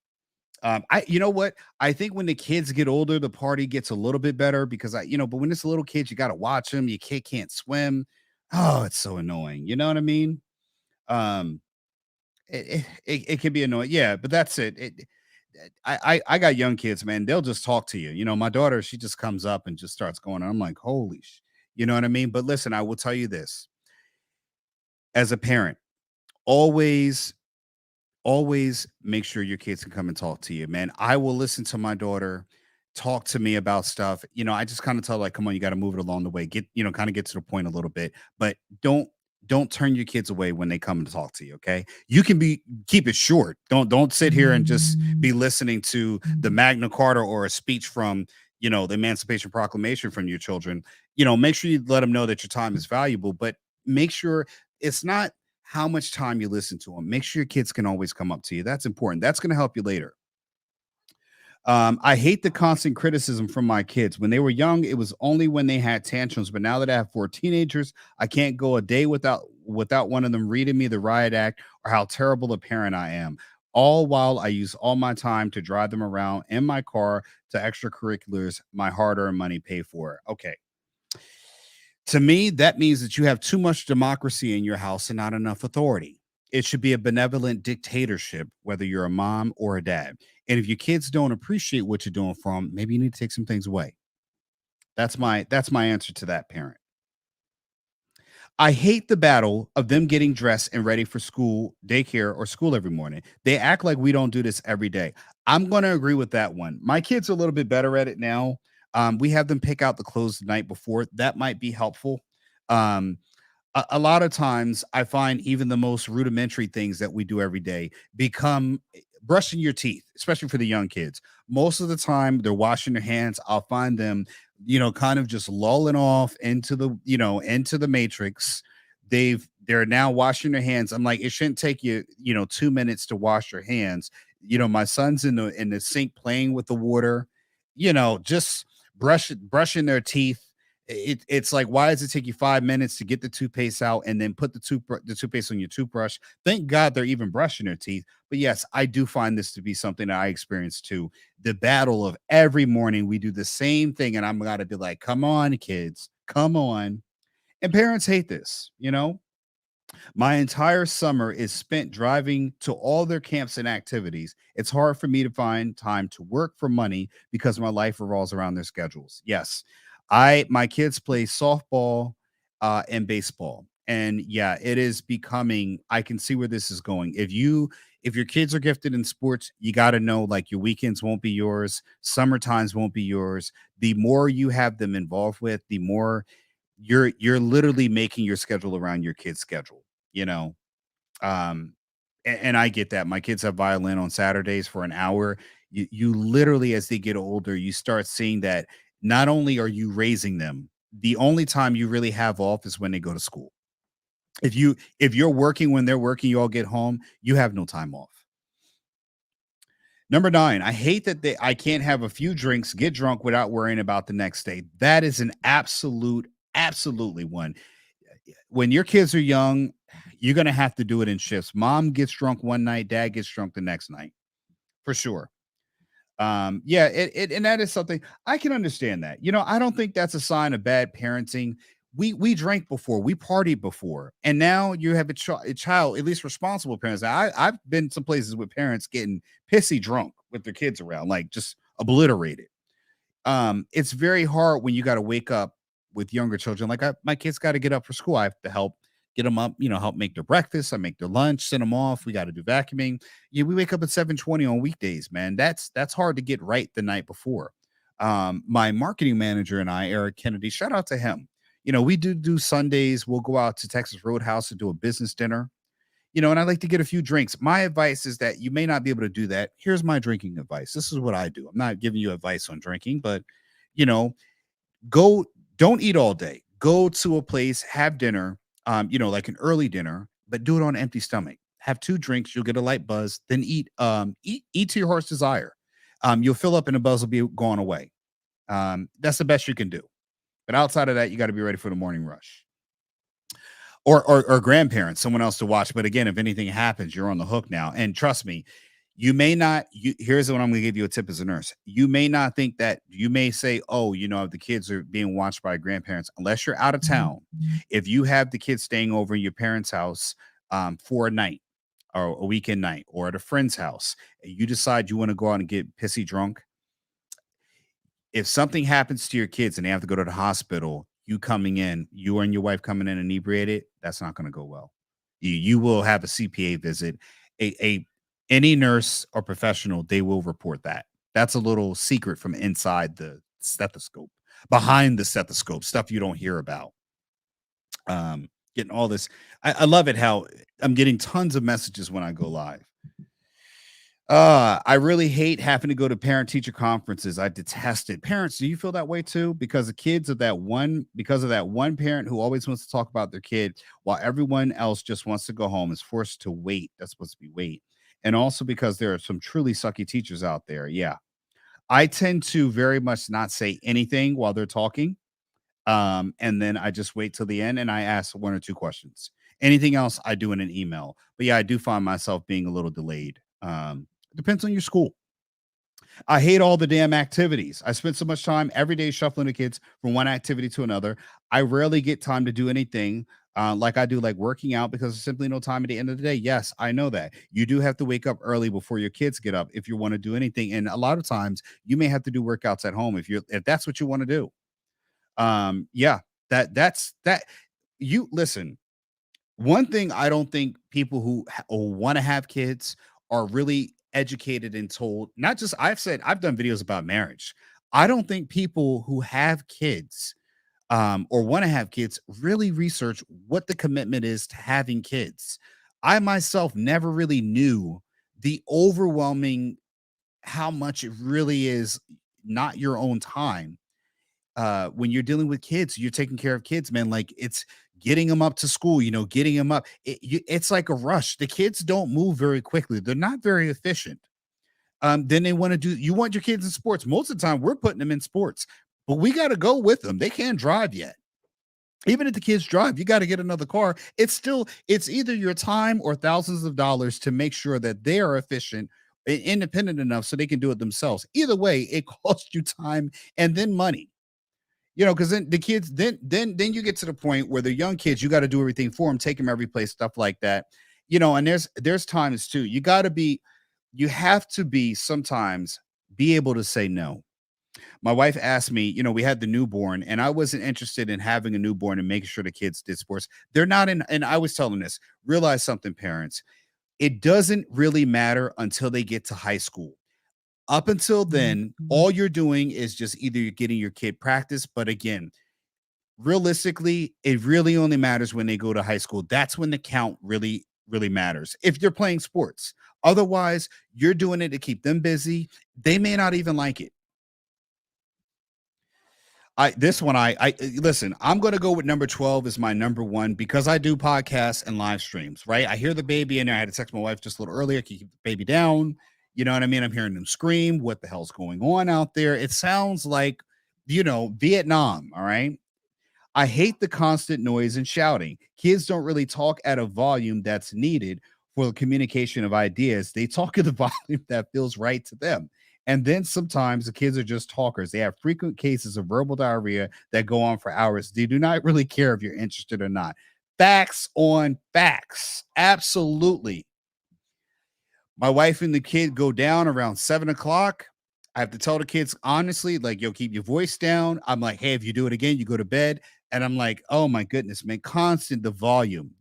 C: You know what? I think when the kids get older, the party gets a little bit better because but when it's a little kid, you got to watch them. Your kid can't swim. Oh, it's so annoying. You know what I mean? It can be annoying. Yeah, but that's it. I got young kids, man. They'll just talk to you. My daughter, she just comes up and just starts going on. I'm like, holy you know what I mean? But listen, I will tell you this. As a parent, always make sure your kids can come and talk to you, man. I will listen to my daughter talk to me about stuff. I just kind of tell like, come on, you got to move it along the way. Get, kind of get to the point a little bit, but don't turn your kids away when they come and talk to you. Okay. You can keep it short. Don't sit here and just be listening to the Magna Carta or a speech from, the Emancipation Proclamation from your children. Make sure you let them know that your time is valuable, but make sure it's not how much time you listen to them. Make sure your kids can always come up to you. That's important. That's going to help you later. I hate the constant criticism from my kids. When they were young, it was only when they had tantrums. But now that I have 4 teenagers, I can't go a day without one of them reading me the riot act or how terrible a parent I am. All while I use all my time to drive them around in my car to extracurriculars my hard-earned money pay for. Okay. To me, that means that you have too much democracy in your house and not enough authority. It should be a benevolent dictatorship, whether you're a mom or a dad. And if your kids don't appreciate what you're doing for them, maybe you need to take some things away. That's my answer to that parent. I hate the battle of them getting dressed and ready for school, daycare, or school every morning. They act like we don't do this every day. I'm going to agree with that one. My kids are a little bit better at it now. We have them pick out the clothes the night before. That might be helpful. Um, a lot of times, I find even the most rudimentary things that we do every day become brushing your teeth, especially for the young kids. Most of the time, they're washing their hands. I'll find them, kind of just lulling off into the matrix. They're now washing their hands. I'm like, it shouldn't take you, 2 minutes to wash your hands. My son's in the sink playing with the water, just brushing their teeth. It's like, why does it take you 5 minutes to get the toothpaste out and then put the toothpaste on your toothbrush? Thank God they're even brushing their teeth. But yes, I do find this to be something that I experience too. The battle of every morning we do the same thing, and I'm gotta be like, come on, kids, come on. And parents hate this. My entire summer is spent driving to all their camps and activities. It's hard for me to find time to work for money because my life revolves around their schedules. Yes, my kids play softball and baseball. And yeah, it is becoming, I can see where this is going. If your kids are gifted in sports, you got to know like your weekends won't be yours, summer times won't be yours. The more you have them involved with, the more you're literally making your schedule around your kid's schedule, you know. Um and I get that. My kids have violin on Saturdays for an hour. You literally, as they get older, you start seeing that not only are you raising them, the only time you really have off is when they go to school. If you're working when they're working, you all get home, you have no time off. Number 9, I hate that I can't have a few drinks, get drunk without worrying about the next day. That is an absolutely one. When your kids are young, you're gonna have to do it in shifts. Mom gets drunk one night, dad gets drunk the next night, for sure. Yeah, and that is something I can understand that. I don't think that's a sign of bad parenting. We drank before, we partied before, and now you have a child, at least responsible parents. I've been some places with parents getting pissy drunk with their kids around, like just obliterated. It's very hard when you got to wake up with younger children. Like my kids got to get up for school. I have to help get them up, help make their breakfast. I make their lunch, send them off. We got to do vacuuming. Yeah, we wake up at 7:20 on weekdays, man. That's hard to get right the night before. My marketing manager and I, Eric Kennedy, shout out to him. We do Sundays. We'll go out to Texas Roadhouse to do a business dinner. And I like to get a few drinks. My advice is that you may not be able to do that. Here's my drinking advice. This is what I do. I'm not giving you advice on drinking, but you know, go, don't eat all day. Go to a place, have dinner, like an early dinner, but do it on an empty stomach. Have 2 drinks, you'll get a light buzz, then eat to your heart's desire. You'll fill up and the buzz will be gone away. That's the best you can do. But outside of that, you got to be ready for the morning rush. Or grandparents, someone else to watch. But again, if anything happens, you're on the hook now. And trust me, you may not. Here's what I'm going to give you a tip as a nurse. You may not think that. You may say, "Oh, if the kids are being watched by grandparents," unless you're out of town. If you have the kids staying over in your parents' house for a night or a weekend night, or at a friend's house, you decide you want to go out and get pissy drunk. If something happens to your kids and they have to go to the hospital, you and your wife coming in inebriated, that's not going to go well. You will have a CPA visit. Any nurse or professional, they will report that. That's a little secret from inside the stethoscope, behind the stethoscope, stuff you don't hear about. Getting all this. I love it how I'm getting tons of messages when I go live. I really hate having to go to parent teacher conferences. I detest it. Parents, do you feel that way too? Because of that one parent who always wants to talk about their kid while everyone else just wants to go home, is forced to wait. That's supposed to be wait. And also because there are some truly sucky teachers out there. Yeah. I tend to very much not say anything while they're talking. And then I just wait till the end and I ask 1 or 2 questions. Anything else I do in an email. But yeah, I do find myself being a little delayed. Depends on your school. I hate all the damn activities. I spend so much time every day shuffling the kids from one activity to another. I rarely get time to do anything like I do, like working out, because there's simply no time at the end of the day. Yes, I know that. You do have to wake up early before your kids get up if you want to do anything. And a lot of times you may have to do workouts at home if that's what you want to do. Yeah, that's that. You listen, one thing I don't think people who want to have kids are really educated and told. Not just I've done videos about marriage. I don't think people who have kids or want to have kids really research what the commitment is to having kids. I myself never really knew the overwhelming how much it really is not your own time when you're dealing with kids. You're taking care of kids, man. Like, it's getting them up to school, getting them up. It's like a rush. The kids don't move very quickly. They're not very efficient. Then they want to do, you want your kids in sports. Most of the time we're putting them in sports, but we got to go with them. They can't drive yet. Even if the kids drive, you got to get another car. It's either your time or thousands of dollars to make sure that they are efficient, independent enough so they can do it themselves. Either way, it costs you time and then money. Because then the kids, then you get to the point where the young kids, you got to do everything for them, take them every place, stuff like that. And there's times too. You have to be sometimes be able to say no. My wife asked me, we had the newborn, and I wasn't interested in having a newborn and making sure the kids did sports. They're not in, and I was telling this, realize something, parents. It doesn't really matter until they get to high school. Up until then, all you're doing is just either you're getting your kid practice, but again, realistically, it really only matters when they go to high school. That's when the count really, really matters. If they're playing sports, otherwise, you're doing it to keep them busy. They may not even like it. I listen, I'm going to go with number 12 as my number one because I do podcasts and live streams, right? I hear the baby in there. I had to text my wife just a little earlier. Can you keep the baby down? You know what I mean? I'm hearing them scream. What the hell's going on out there? It sounds like, Vietnam. All right. I hate the constant noise and shouting. Kids don't really talk at a volume that's needed for the communication of ideas. They talk at the volume that feels right to them. And then sometimes the kids are just talkers. They have frequent cases of verbal diarrhea that go on for hours. They do not really care if you're interested or not. Facts on facts. Absolutely. My wife and the kid go down around 7 o'clock. I have to tell the kids honestly, like, yo, keep your voice down. I'm like, hey, if you do it again, you go to bed. And I'm like, oh my goodness, man, constant the volume.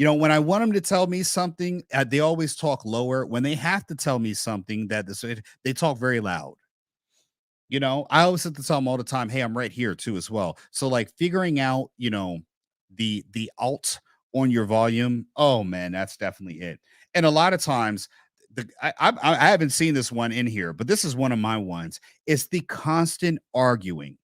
C: When I want them to tell me something, they always talk lower. When they have to tell me something, they talk very loud. I always have to tell them all the time, hey, I'm right here too as well. So like figuring out, the alt on your volume. Oh man, that's definitely it. And a lot of times, I haven't seen this one in here, but this is one of my ones. It's the constant arguing.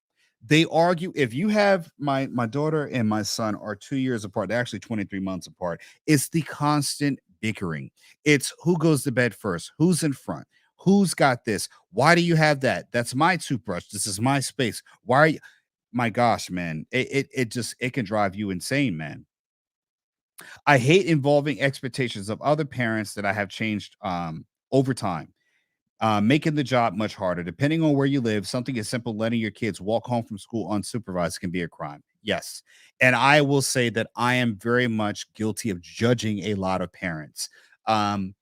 C: They argue. If you have my daughter and my son are 2 years apart, they're actually 23 months apart. It's the constant bickering. It's who goes to bed first, who's in front, who's got this, why do you have that? That's my toothbrush. This is my space. Why are you? My gosh, man, it can drive you insane, man. I hate involving expectations of other parents that I have changed over time, making the job much harder. Depending on where you live, something as simple letting your kids walk home from school unsupervised can be a crime. Yes. And I will say that I am very much guilty of judging a lot of parents. I'm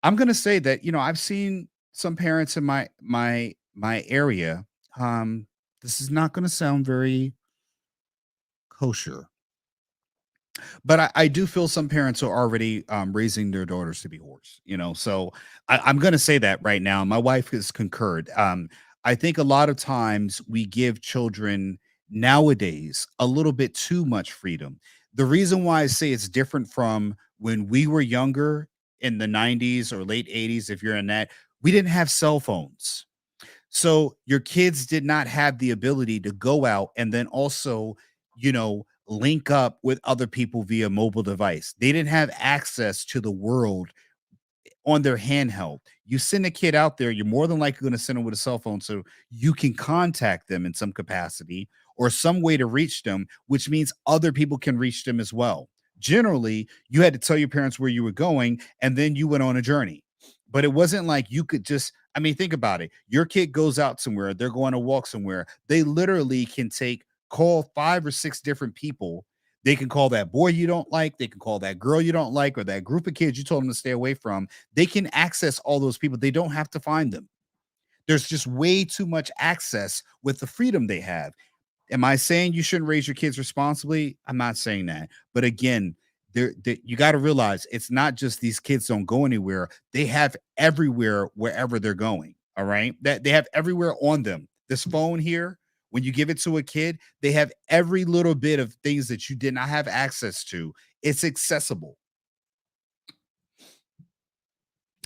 C: going to say that, I've seen some parents in my area. This is not going to sound very kosher, but I do feel some parents are already raising their daughters to be whores. So I'm going to say that right now. My wife has concurred. I think a lot of times we give children nowadays a little bit too much freedom. The reason why I say it's different from when we were younger in the 90s or late 80s, if you're in that, we didn't have cell phones. So your kids did not have the ability to go out and then also, link up with other people via mobile device. They didn't have access to the world on their handheld. You send a kid out there, you're more than likely going to send them with a cell phone so you can contact them in some capacity or some way to reach them, which means other people can reach them as well. Generally, you had to tell your parents where you were going, and then you went on a journey. But it wasn't like you could just, I mean, think about it. Your kid goes out somewhere, they're going to walk somewhere. They literally can call 5 or 6 different people. They can call that boy you don't like, they can call that girl you don't like, or that group of kids you told them to stay away from. They can access all those people. They don't have to find them. There's just way too much access with the freedom they have. Am I saying you shouldn't raise your kids responsibly? I'm not saying that. But again, you got to realize it's not just these kids don't go anywhere. They have everywhere wherever they're going. All right. That they have everywhere on them. This phone here, when you give it to a kid, they have every little bit of things that you did not have access to. It's accessible.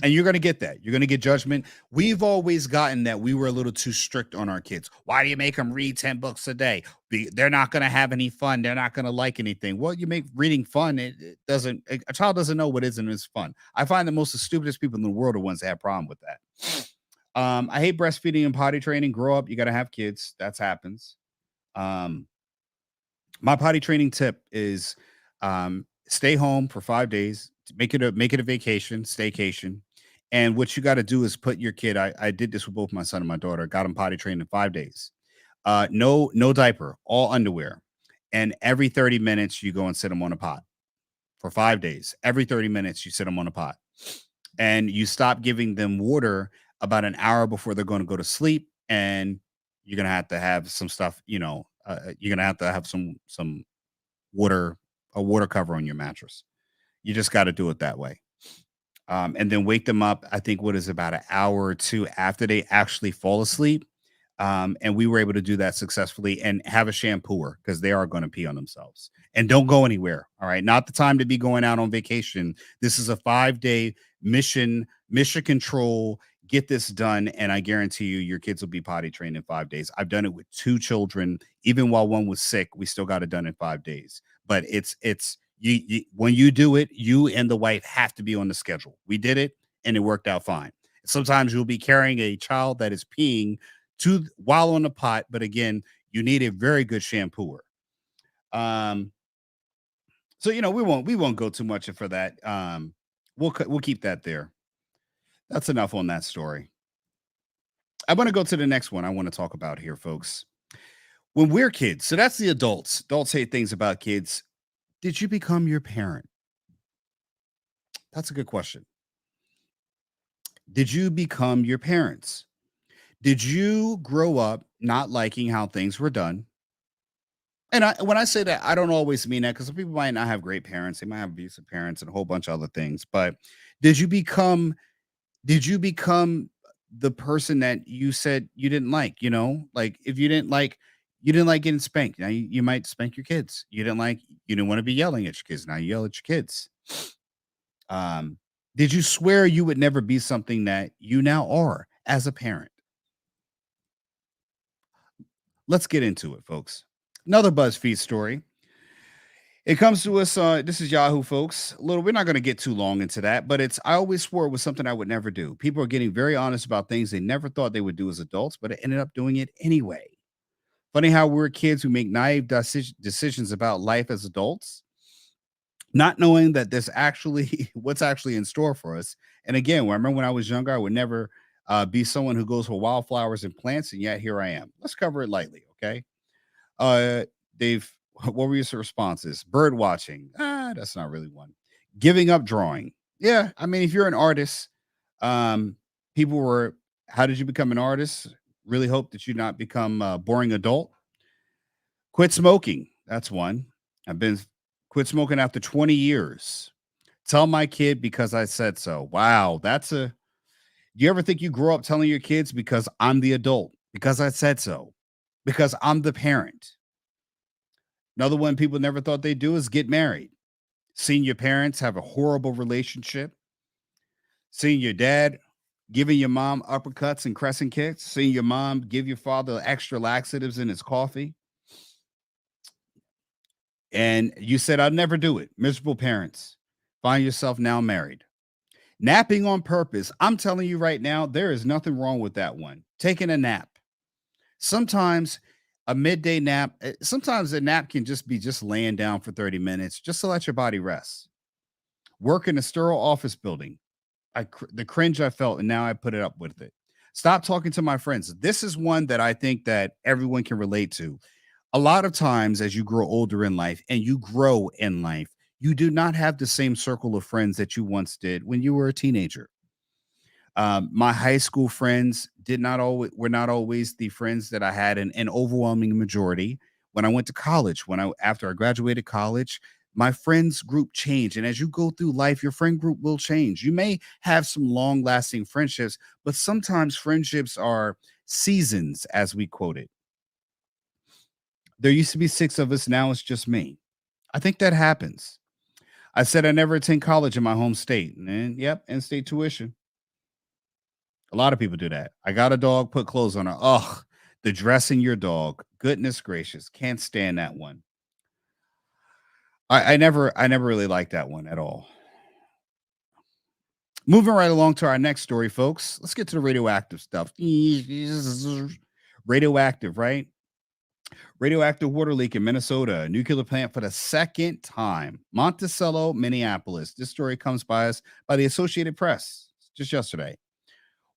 C: And you're going to get that. You're going to get judgment. We've always gotten that we were a little too strict on our kids. Why do you make them read 10 books a day? They're not going to have any fun. They're not going to like anything. Well, you make reading fun. It doesn't, a child doesn't know what is and is fun. I find the most stupidest people in the world are ones that have problem with that. I hate breastfeeding and potty training. Grow up. You got to have kids. That happens. My potty training tip is stay home for 5 days. Make it a vacation, staycation. And what you got to do is put your kid. I did this with both my son and my daughter. Got them potty trained in 5 days. No diaper, all underwear. And every 30 minutes you go and sit them on a pot for 5 days. Every 30 minutes you sit them on a pot. And you stop giving them water about an hour before they're going to go to sleep. And you're going to have some stuff, you're going to have some water, a water cover on your mattress. You just got to do it that way. And then wake them up, I think, what is about an hour or two after they actually fall asleep. And we were able to do that successfully and have a shampooer because they are going to pee on themselves. And don't go anywhere. All right. Not the time to be going out on vacation. This is a 5-day mission control. Get this done. And I guarantee you, your kids will be potty trained in 5 days. I've done it with 2 children. Even while one was sick, we still got it done in 5 days. But it's you when you do it, you and the wife have to be on the schedule. We did it and it worked out fine. Sometimes you'll be carrying a child that is peeing while on the pot, but again, you need a very good shampooer. So we won't go too much for that. We'll keep that there. That's enough on that story. I want to go to the next one I want to talk about here, folks. When we're kids, so that's the adults. Adults say things about kids. Did you become your parent? That's a good question. Did you become your parents? Did you grow up not liking how things were done? And when I say that, I don't always mean that because some people might not have great parents. They might have abusive parents and a whole bunch of other things. But did you become the person that you said you didn't like? Like if you didn't like getting spanked. Now you might spank your kids. You didn't want to be yelling at your kids. Now you yell at your kids. Did you swear you would never be something that you now are as a parent? Let's get into it, folks. Another BuzzFeed story. It comes to us. This is Yahoo, folks. We're not going to get too long into that, but I always swore it was something I would never do. People are getting very honest about things they never thought they would do as adults, but it ended up doing it anyway. Funny how we're kids who make naive decisions about life as adults, not knowing that there's actually what's actually in store for us. And again, I remember when I was younger, I would never be someone who goes for wildflowers and plants, and yet here I am. Let's cover it lightly, okay? What were your responses? Bird watching. That's not really one. Giving up drawing. Yeah, I mean, if you're an artist, people were, how did you become an artist? Really hope that you not become a boring adult. Quit smoking. That's one. I've been quit smoking after 20 years. Tell my kid because I said so. Wow. Do you ever think you grow up telling your kids because I'm the adult, because I said so, because I'm the parent? Another one people never thought they'd do is get married. Seeing your parents have a horrible relationship. Seeing your dad giving your mom uppercuts and crescent kicks. Seeing your mom give your father extra laxatives in his coffee. And you said, I'll never do it. Miserable parents. Find yourself now married. Napping on purpose. I'm telling you right now, there is nothing wrong with that one. Taking a nap. Sometimes a midday nap, sometimes a nap can just be laying down for 30 minutes just to let your body rest. Work in a sterile office building. the cringe I felt, and now I put it up with it. Stop talking to my friends. This is one that I think that everyone can relate to. A lot of times, as you grow older in life and you grow in life, you do not have the same circle of friends that you once did when you were a teenager. My high school friends did not always were not always the friends that I had in an overwhelming majority. When I went to college, after I graduated college, my friends group changed. And as you go through life, your friend group will change. You may have some long lasting friendships, but sometimes friendships are seasons, as we quoted. There used to be 6 of us, now it's just me. I think that happens. I said I never attend college in my home state. And yep, in-state tuition. A lot of people do that. I got a dog, put clothes on her. Ugh, the dressing your dog. Goodness gracious. Can't stand that one. I never really liked that one at all. Moving right along to our next story, folks. Let's get to the radioactive stuff. Radioactive, right? Radioactive water leak in Minnesota, nuclear plant for the second time. Monticello, Minneapolis. This story comes by us by the Associated Press just yesterday.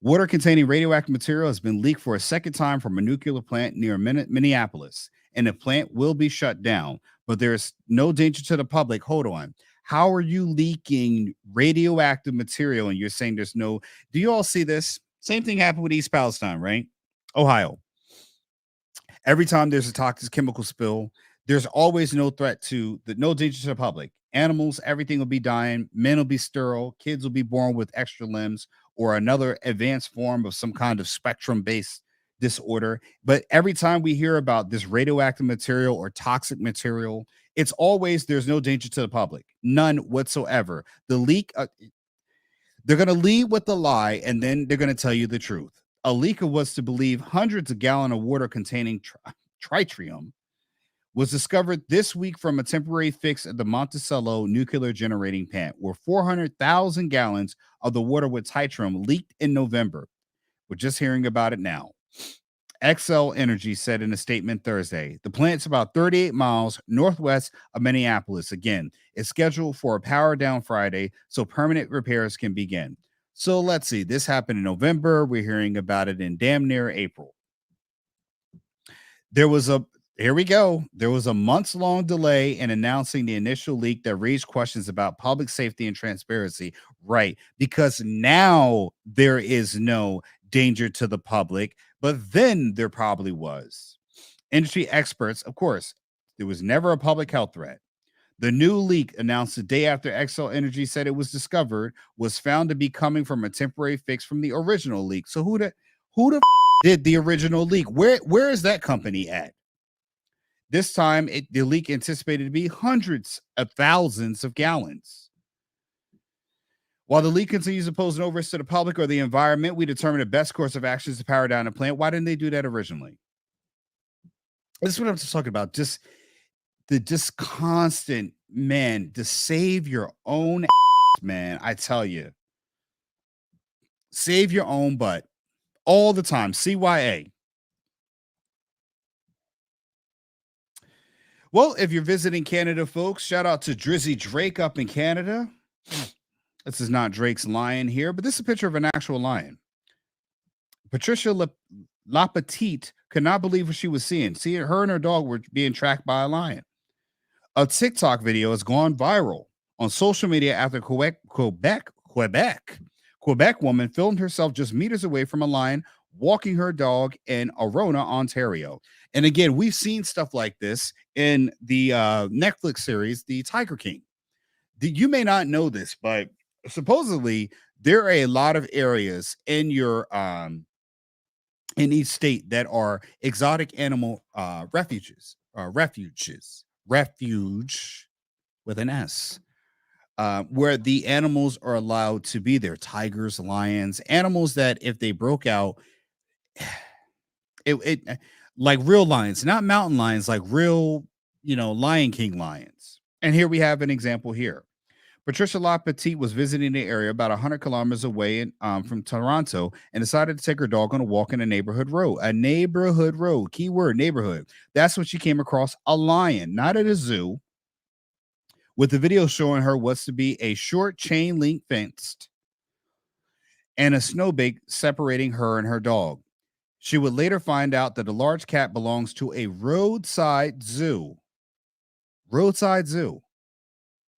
C: Water containing radioactive material has been leaked for a second time from a nuclear plant near Minneapolis, and the plant will be shut down. But there's no danger to the public. Hold on. How are you leaking radioactive material and you're saying there's no? Do you all see this? Same thing happened with East Palestine, right? Ohio. Every time there's a toxic chemical spill, there's always no danger to the public. Animals, everything will be dying. Men will be sterile. Kids will be born with extra limbs or another advanced form of some kind of spectrum-based disorder. But every time we hear about this radioactive material or toxic material, it's always there's no danger to the public. None whatsoever. The leak, they're going to lead with the lie, and then they're going to tell you the truth. A leaker was to believe hundreds of gallons of water containing tritium was discovered this week from a temporary fix at the Monticello nuclear generating plant, where 400,000 gallons of the water with tritium leaked in November. We're just hearing about it now. XL Energy said in a statement Thursday, the plant's about 38 miles northwest of Minneapolis. Again, it's scheduled for a power down Friday so permanent repairs can begin. So let's see. This happened in November. We're hearing about it in damn near April. Here we go. There was a months-long delay in announcing the initial leak that raised questions about public safety and transparency. Right. Because now there is no danger to the public, but then there probably was. Industry experts, of course, there was never a public health threat. The new leak, announced the day after XL Energy said it was discovered, was found to be coming from a temporary fix from the original leak. So who the did the original leak? Where is that company at? This time, the leak anticipated to be hundreds of thousands of gallons. While the leak continues to pose no risk to the public or the environment, we determined the best course of action is to power down the plant. Why didn't they do that originally? This is what I'm just talking about. Just constant, man, to save your own ass, man. I tell you, save your own butt all the time. CYA. Well, if you're visiting Canada, folks, shout out to Drizzy Drake up in Canada. This is not Drake's lion here, but this is a picture of an actual lion. Patricia LaPetite could not believe what she was seeing. See, her and her dog were being tracked by a lion. A TikTok video has gone viral on social media after Quebec woman filmed herself just meters away from a lion walking her dog in Arona, Ontario. And again, we've seen stuff like this in the Netflix series, The Tiger King. You may not know this, but supposedly there are a lot of areas in your in each state that are exotic animal refuge with an S, where the animals are allowed to be there. Tigers, lions, animals that if they broke out, it like real lions, not mountain lions, like real, Lion King lions. And here we have an example here. Patricia LaPetite was visiting the area about 100 kilometers away from Toronto and decided to take her dog on a walk in a neighborhood road. A neighborhood road, keyword neighborhood. That's when she came across a lion, not at a zoo, with the video showing her what's to be a short chain link fence and a snowbank separating her and her dog. She would later find out that the large cat belongs to a roadside zoo. Roadside zoo. What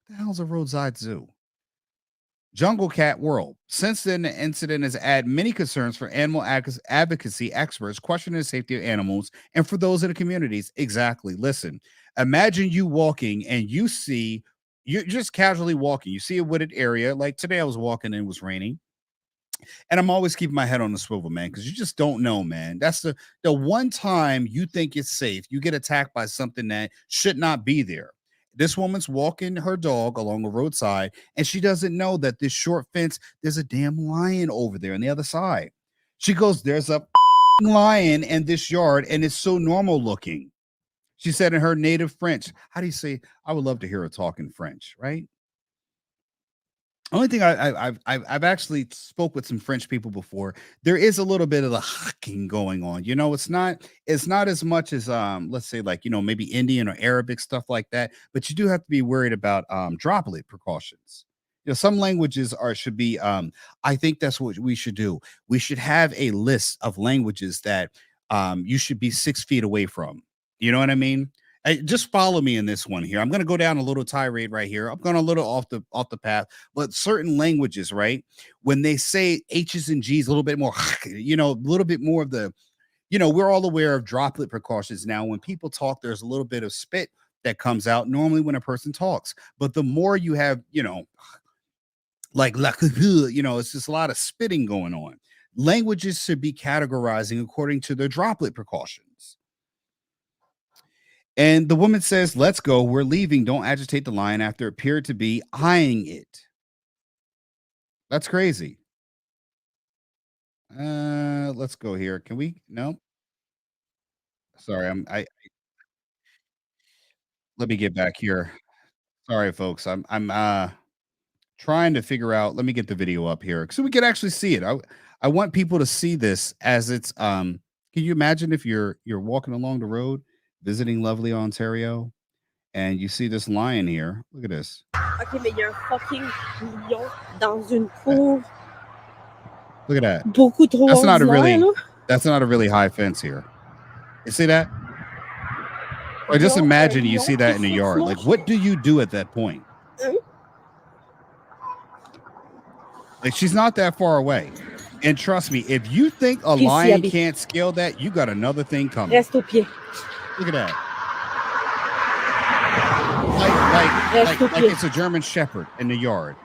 C: the hell's a roadside zoo? Jungle Cat World. Since then, the incident has added many concerns for animal advocacy experts questioning the safety of animals and for those in the communities. Exactly. Listen, imagine you walking and you're just casually walking. You see a wooded area. Like today, I was walking and it was raining. And I'm always keeping my head on the swivel, man, because you just don't know, man. That's the one time you think it's safe, you get attacked by something that should not be there. This woman's walking her dog along the roadside, and she doesn't know that this short fence, there's a damn lion over there on the other side. She goes, there's a lion in this yard, and it's so normal looking. She said in her native French. How do you say? I would love to hear her talk in French, right? Only thing I've actually spoke with some French people before. There is a little bit of the hacking going on. You know, it's not as much as let's say like maybe Indian or Arabic stuff like that. But you do have to be worried about droplet precautions. Some languages should be. I think that's what we should do. We should have a list of languages that you should be 6 feet away from. You know what I mean? Just follow me in this one here. I'm going to go down a little tirade right here. I'm going a little off the path, but certain languages, right? When they say H's and G's a little bit more, a little bit more of the, we're all aware of droplet precautions now. When people talk, there's a little bit of spit that comes out normally when a person talks. But the more you have, like, it's just a lot of spitting going on. Languages should be categorizing according to their droplet precautions. And the woman says, let's go. We're leaving. Don't agitate the lion after it appeared to be eyeing it. That's crazy. Let's go here. Can we? No. Sorry, let me get back here. Sorry, folks. I'm trying to figure out. Let me get the video up here so we can actually see it. I want people to see this as it's can you imagine if you're walking along the road visiting lovely Ontario and you see this lion here? Look at this.
F: Ok, mais il y a un fucking lion dans une cour.
C: Look at that.
F: Beaucoup trop
C: That's not a
F: ordinaire, là.
C: that's not a really high fence here. You see that? Or just imagine you see that in the yard. Like, what do you do at that point? Like, she's not that far away. And trust me, if you think a lion can't scale that, you got another thing coming.
F: Reste au pied.
C: Look at that. Like it's a German Shepherd in the yard.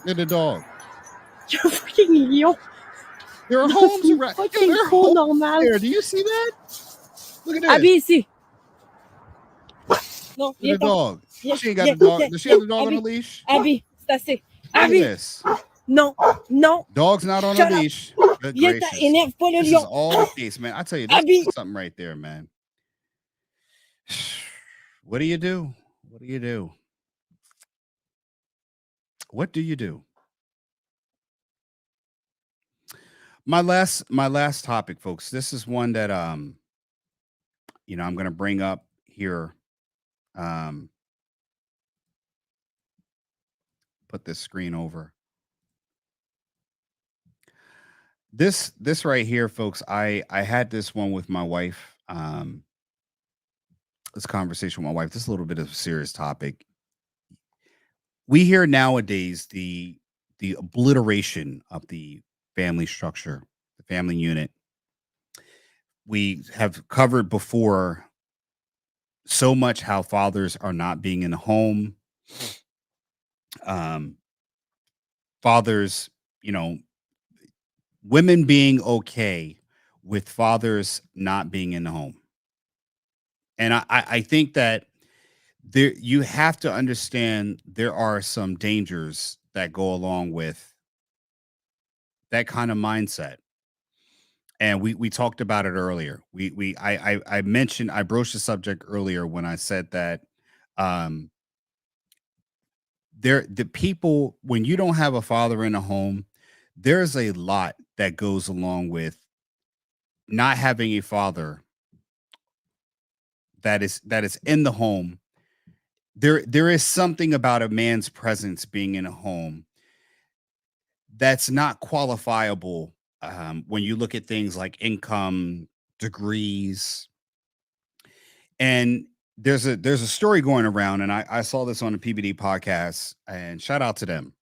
C: Look at the dog.
F: Il y a un fucking lion.
C: There are homes around.
F: Fucking cour normal.
C: There. Do you see that? Look at this.
F: Abby, ici. Non,
C: Look at the dog.
F: Viens,
C: She ain't got
F: viens,
C: the dog.
F: viens,
C: Does she have the
F: viens,
C: dog on a
F: Abby.
C: leash?
F: Abby, c'est assez.
C: Look at
F: Abby.
C: this.
F: Non, non.
C: Dog's not on
F: Shut
C: a
F: up.
C: leash. Good
F: Viens,
C: gracious.
F: énerve pas le
C: This
F: lion.
C: is all the case, man. I tell you, this
F: Abby.
C: is something right there, man. What do you do? What do you do? What do you do? My last topic, folks. This is one that I'm going to bring up here. Put this screen over. This right here, folks. I had this one with my wife. This conversation with my wife. This is a little bit of a serious topic. We hear nowadays the obliteration of the family structure, the family unit. We have covered before so much how fathers are not being in the home. Fathers, women being okay with fathers not being in the home. And I think that you have to understand there are some dangers that go along with that kind of mindset. And we talked about it earlier. I mentioned, I broached the subject earlier when I said that the people, when you don't have a father in a home, there's a lot that goes along with not having a father that is in the home. There is something about a man's presence being in a home that's not qualifiable when you look at things like income, degrees, and there's a story going around, and I saw this on the PBD podcast, and shout out to them.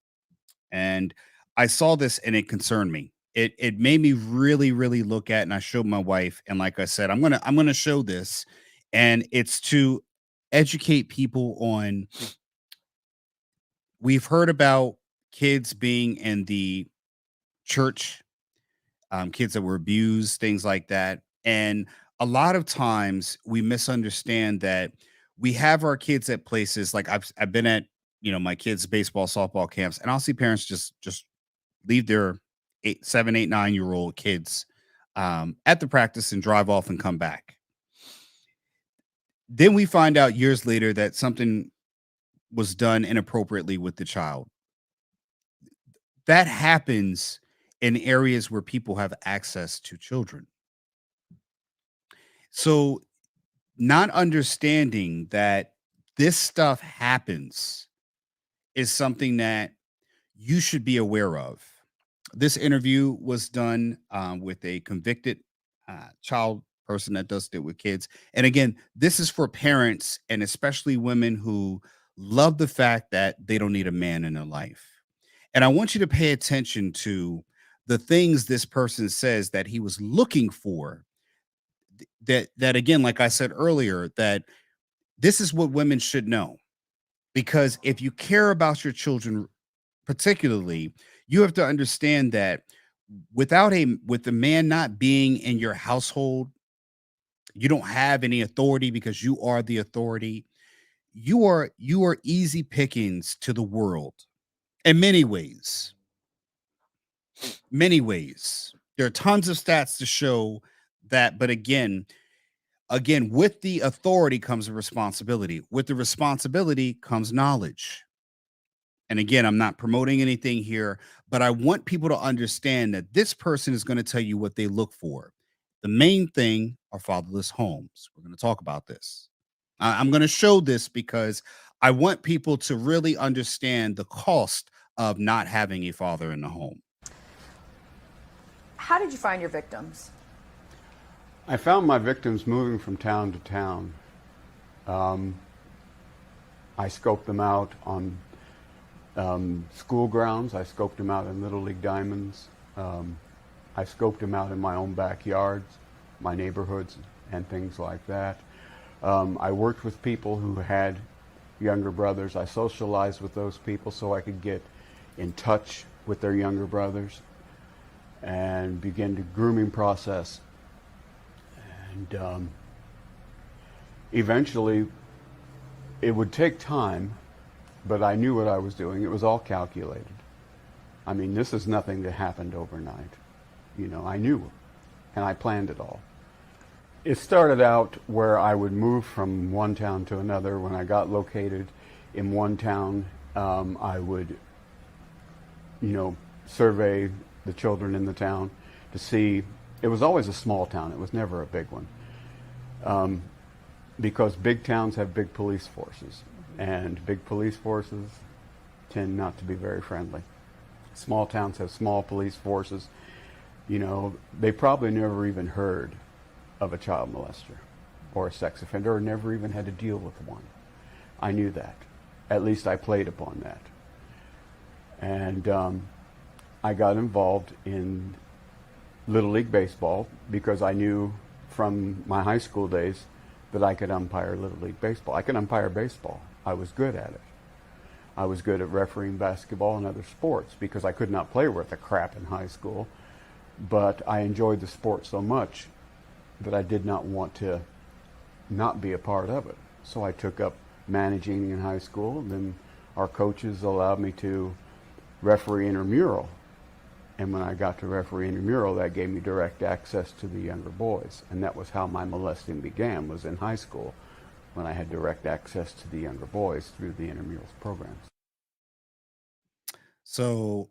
C: And I saw this, and it concerned me. It made me really, really look at, and I showed my wife, and like I said, I'm gonna show this, and it's to educate people on. We've heard about kids being in the church, kids that were abused, things like that. And a lot of times we misunderstand that we have our kids at places like I've been at, my kids' baseball, softball camps, and I'll see parents just leave their 8, 7, 8, 9-year-old kids at the practice and drive off and come back. Then we find out years later that something was done inappropriately with the child. That happens in areas where people have access to children. So, not understanding that this stuff happens is something that you should be aware of. This interview was done with a convicted child person that does it with kids. And again, this is for parents and especially women who love the fact that they don't need a man in their life. And I want you to pay attention to the things this person says that he was looking for. That again, like I said earlier, that this is what women should know. Because if you care about your children, particularly, you have to understand that with the man not being in your household, you don't have any authority because you are the authority. You are easy pickings to the world in many ways. Many ways. There are tons of stats to show that, but again, with the authority comes a responsibility. With the responsibility comes knowledge. And again, I'm not promoting anything here, but I want people to understand that this person is going to tell you what they look for. The main thing are fatherless homes. We're going to talk about this. I'm going to show this because I want people to really understand the cost of not having a father in the home.
G: How did you find your victims?
H: I found my victims moving from town to town. I scoped them out on school grounds. I scoped them out in Little League diamonds. I scoped them out in my own backyards, my neighborhoods, and things like that. I worked with people who had younger brothers. I socialized with those people so I could get in touch with their younger brothers and begin the grooming process. And eventually, it would take time, but I knew what I was doing. It was all calculated. I mean, this is nothing that happened overnight. I knew, and I planned it all. It started out where I would move from one town to another. When I got located in one town, I would, survey the children in the town to see. It was always a small town. It was never a big one. Because big towns have big police forces, and big police forces tend not to be very friendly. Small towns have small police forces. They probably never even heard of a child molester or a sex offender, or never even had to deal with one. I knew that. At least I played upon that. And I got involved in Little League baseball because I knew from my high school days that I could umpire Little League baseball. I could umpire baseball. I was good at it. I was good at refereeing basketball and other sports because I could not play worth a crap in high school, but I enjoyed the sport so much that I did not want to not be a part of it. So I took up managing in high school. Then our coaches allowed me to referee intramural. And when I got to referee intramural, that gave me direct access to the younger boys. And that was how my molesting began, was in high school, when I had direct access to the younger boys through the intramurals programs.
C: So,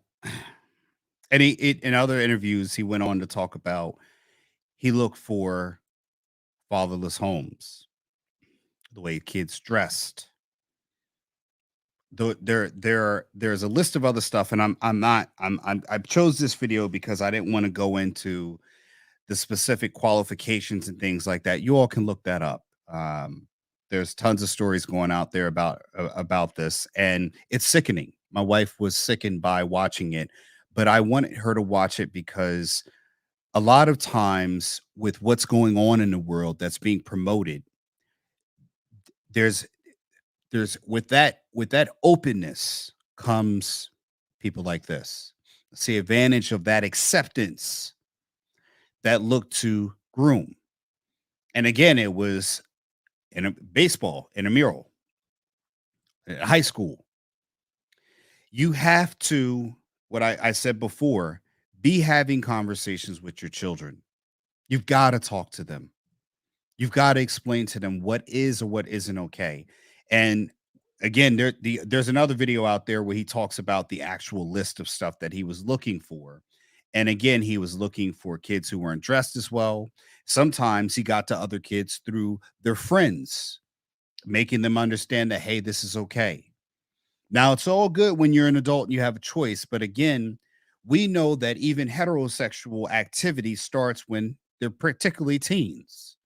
C: and in other interviews, he went on to talk about he looked for fatherless homes, the way kids dressed, there's a list of other stuff, and I chose this video because I didn't want to go into the specific qualifications and things like that. You all can look that up. There's tons of stories going out there about this, and it's sickening. My wife was sickened by watching it, but I wanted her to watch it because a lot of times with what's going on in the world that's being promoted, there's with that openness comes people like this. It's the advantage of that acceptance that look to groom. And again, it was in a baseball, in a mural, in high school. You have to, what I said before, be having conversations with your children. You've got to talk to them. You've got to explain to them what is or what isn't okay. And again, there's another video out there where he talks about the actual list of stuff that he was looking for. And again, he was looking for kids who weren't dressed as well. Sometimes he got to other kids through their friends, making them understand that, hey, this is okay. Now, it's all good when you're an adult and you have a choice. But again, we know that even heterosexual activity starts when they're particularly teens.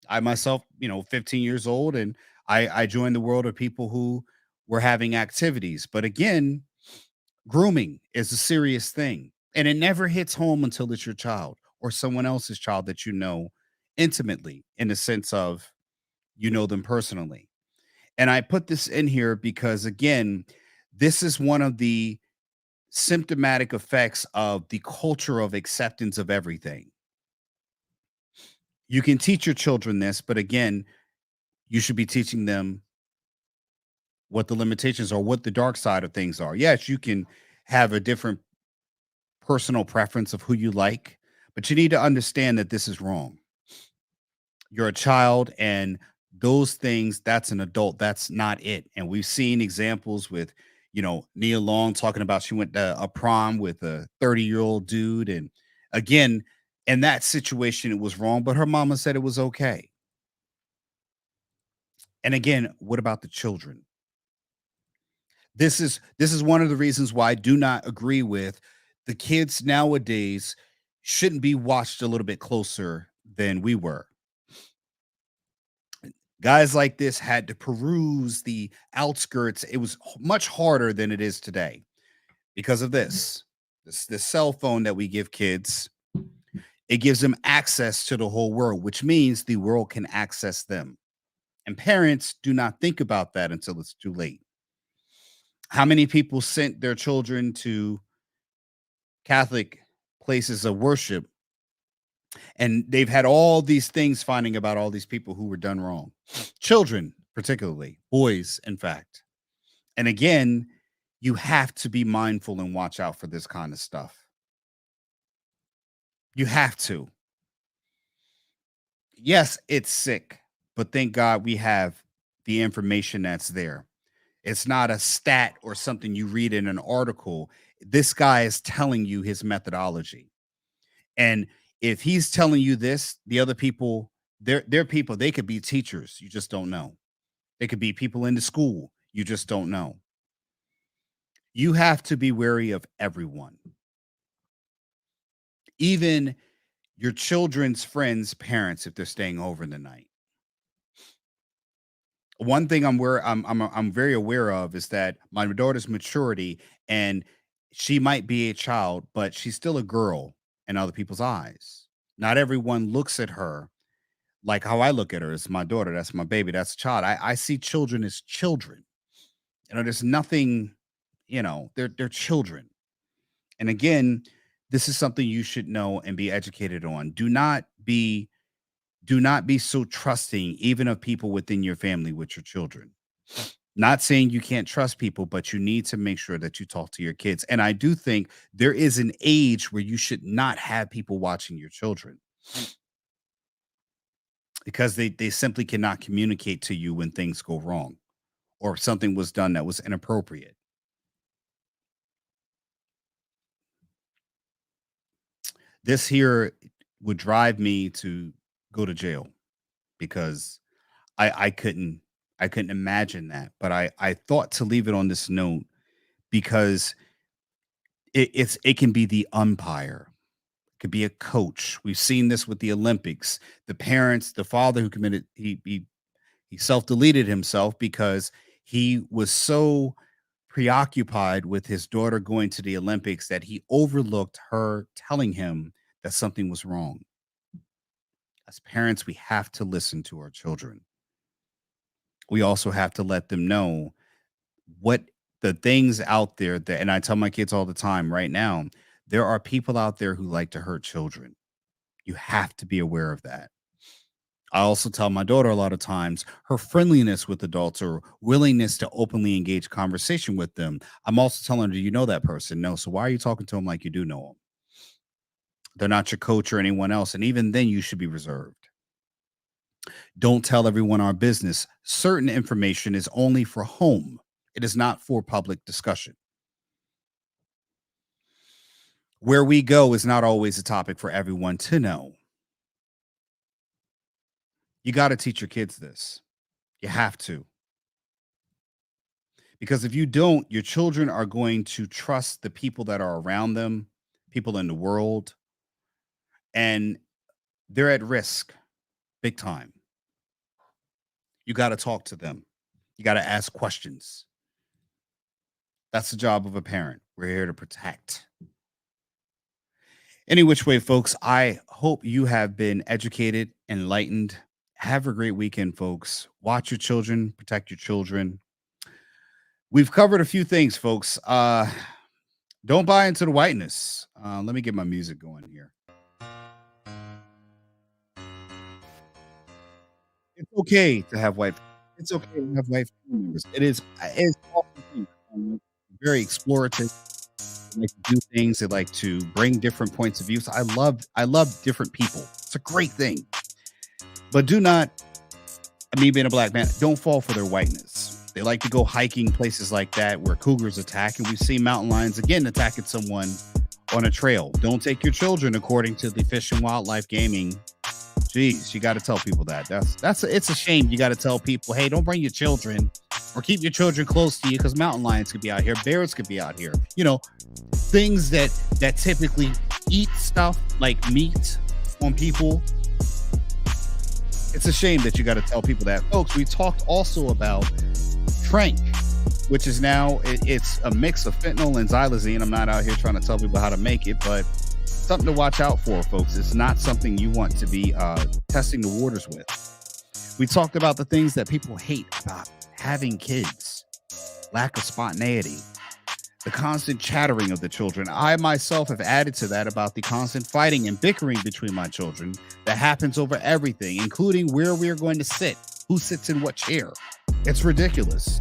C: I myself, 15 years old, and I joined the world of people who were having activities. But again, grooming is a serious thing, and it never hits home until it's your child or someone else's child that you know intimately, in the sense of you know them personally. And I put this in here because, again, this is one of the symptomatic effects of the culture of acceptance of everything. You can teach your children this, but again, you should be teaching them what the limitations are, what the dark side of things are. Yes, you can have a different personal preference of who you like, but you need to understand that this is wrong. You're a child, and those things, that's an adult. That's not it. And we've seen examples with, Nia Long talking about she went to a prom with a 30-year-old dude. And again, in that situation, it was wrong, but her mama said it was okay. And again, what about the children? This is one of the reasons why I do not agree with the kids nowadays shouldn't be watched a little bit closer than we were. Guys like this had to peruse the outskirts. It was much harder than it is today because of this cell phone that we give kids. It gives them access to the whole world, which means the world can access them. And parents do not think about that until it's too late. How many people sent their children to Catholic places of worship, and they've had all these things finding about all these people who were done wrong? Children, particularly boys, in fact. And again, you have to be mindful and watch out for this kind of stuff. You have to. Yes, it's sick, but thank God we have the information that's there. It's not a stat or something you read in an article. This guy is telling you his methodology. And if he's telling you this, the other people, they're people, they could be teachers. You just don't know. They could be people in the school. You just don't know. You have to be wary of everyone, even your children's friends' parents, if they're staying over the night. One thing I'm very aware of is that my daughter's maturity, and she might be a child, but she's still a girl in other people's eyes. Not everyone looks at her like how I look at her. It's my daughter, that's my baby, that's a child. I see children as children. There's nothing, they're children. And again, this is something you should know and be educated on. Do not be so trusting, even of people within your family with your children. Not saying you can't trust people, but you need to make sure that you talk to your kids. And I do think there is an age where you should not have people watching your children, because they simply cannot communicate to you when things go wrong or if something was done that was inappropriate. This here would drive me to go to jail, because I couldn't I couldn't imagine that. But I thought to leave it on this note because it can be the umpire, it could be a coach. We've seen this with the Olympics. The parents, the father who committed, he self-deleted himself because he was so preoccupied with his daughter going to the Olympics that he overlooked her telling him that something was wrong. As parents, we have to listen to our children. We also have to let them know what the things out there that, and I tell my kids all the time right now, there are people out there who like to hurt children. You have to be aware of that. I also tell my daughter a lot of times her friendliness with adults or willingness to openly engage conversation with them. I'm also telling her, do you know that person? No. So why are you talking to them like you do know them? They're not your coach or anyone else. And even then you should be reserved. Don't tell everyone our business. Certain information is only for home. It is not for public discussion. Where we go is not always a topic for everyone to know. You got to teach your kids this. You have to. Because if you don't, your children are going to trust the people that are around them, people in the world, and they're at risk big time. You got to talk to them. You got to ask questions. That's the job of a parent. We're here to protect. Any which way, folks, I hope you have been educated, enlightened. Have a great weekend, folks. Watch your children, protect your children. We've covered a few things, folks. Don't buy into the whiteness. Let me get my music going here. It's okay to have white. It's okay to have white family members. It's very explorative. They like to do things. They like to bring different points of view. So I love different people. It's a great thing. But do not, me being a black man, don't fall for their whiteness. They like to go hiking places like that where cougars attack. And we've seen mountain lions again attacking someone on a trail. Don't take your children according to the Fish and Wildlife Gaming. Jeez, you got to tell people that. It's a shame. You got to tell people, hey, don't bring your children or keep your children close to you because mountain lions could be out here. Bears could be out here. You know, things that typically eat stuff like meat on people. It's a shame that you got to tell people that. Folks, we talked also about Tranq, which is now, it's a mix of fentanyl and xylazine. I'm not out here trying to tell people how to make it, but something to watch out for, folks. It's not something you want to be testing the waters with. We talked about the things that people hate about having kids, lack of spontaneity, the constant chattering of the children. I myself have added to that about the constant fighting and bickering between my children that happens over everything, including where we are going to sit, who sits in what chair. It's ridiculous.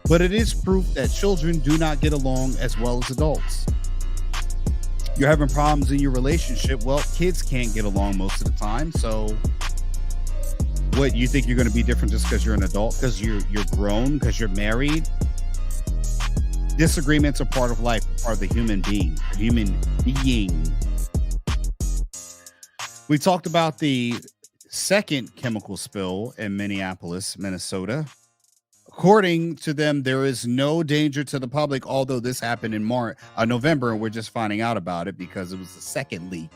C: But it is proof that children do not get along as well as adults. You're having problems in your relationship. Well, kids can't get along most of the time. So what, you think you're going to be different just because you're an adult, because you're grown, because you're married? Disagreements are part of life, part of the human being. We talked about the second chemical spill in Minneapolis, Minnesota. According to them, there is no danger to the public, although this happened in November, and we're just finding out about it because it was the second leak.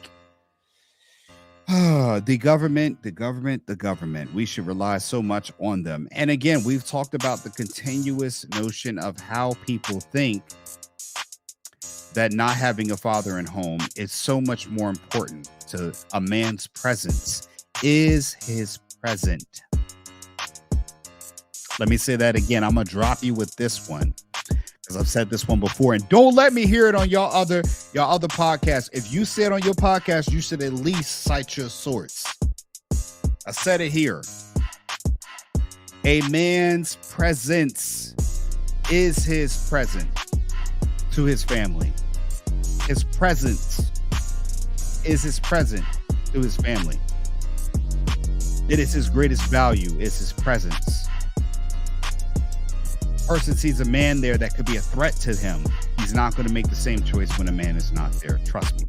C: The government. We should rely so much on them. And again, we've talked about the continuous notion of how people think that not having a father in home is so much more important to a man's presence. Is his present. Let me say that again. I'm going to drop you with this one because I've said this one before, and don't let me hear it on y'all other podcasts. If you say it on your podcast, you should at least cite your source. I said it here. A man's presence is his present to his family. His presence is his present to his family. It is his greatest value, is his presence. Person sees a man there that could be a threat to him, he's not going to make the same choice when a man is not there. Trust me.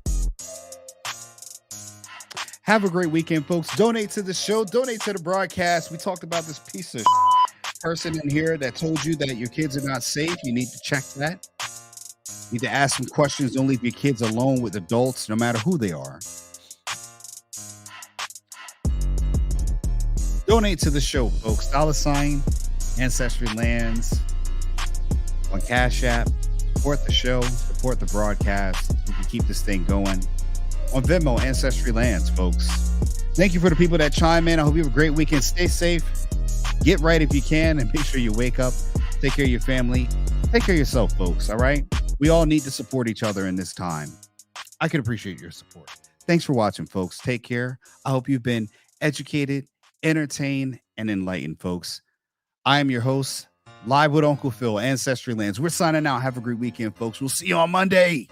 C: Have a great weekend, folks. Donate to the show. Donate to the broadcast. We talked about this piece of person in here that told you that your kids are not safe, you need to check that. You need to ask some questions. Don't leave your kids alone with adults, no matter who they are. Donate to the show, folks. $ Ancestry Lands on Cash App. Support the show. Support the broadcast. We can keep this thing going. On Venmo, Ancestry Lands, folks. Thank you for the people that chime in. I hope you have a great weekend. Stay safe. Get right if you can, and make sure you wake up. Take care of your family. Take care of yourself, folks. All right? We all need to support each other in this time. I could appreciate your support. Thanks for watching, folks. Take care. I hope you've been educated, entertained, and enlightened, folks. I am your host, live with Uncle Phil, Ancestry Lands. We're signing out. Have a great weekend, folks. We'll see you on Monday.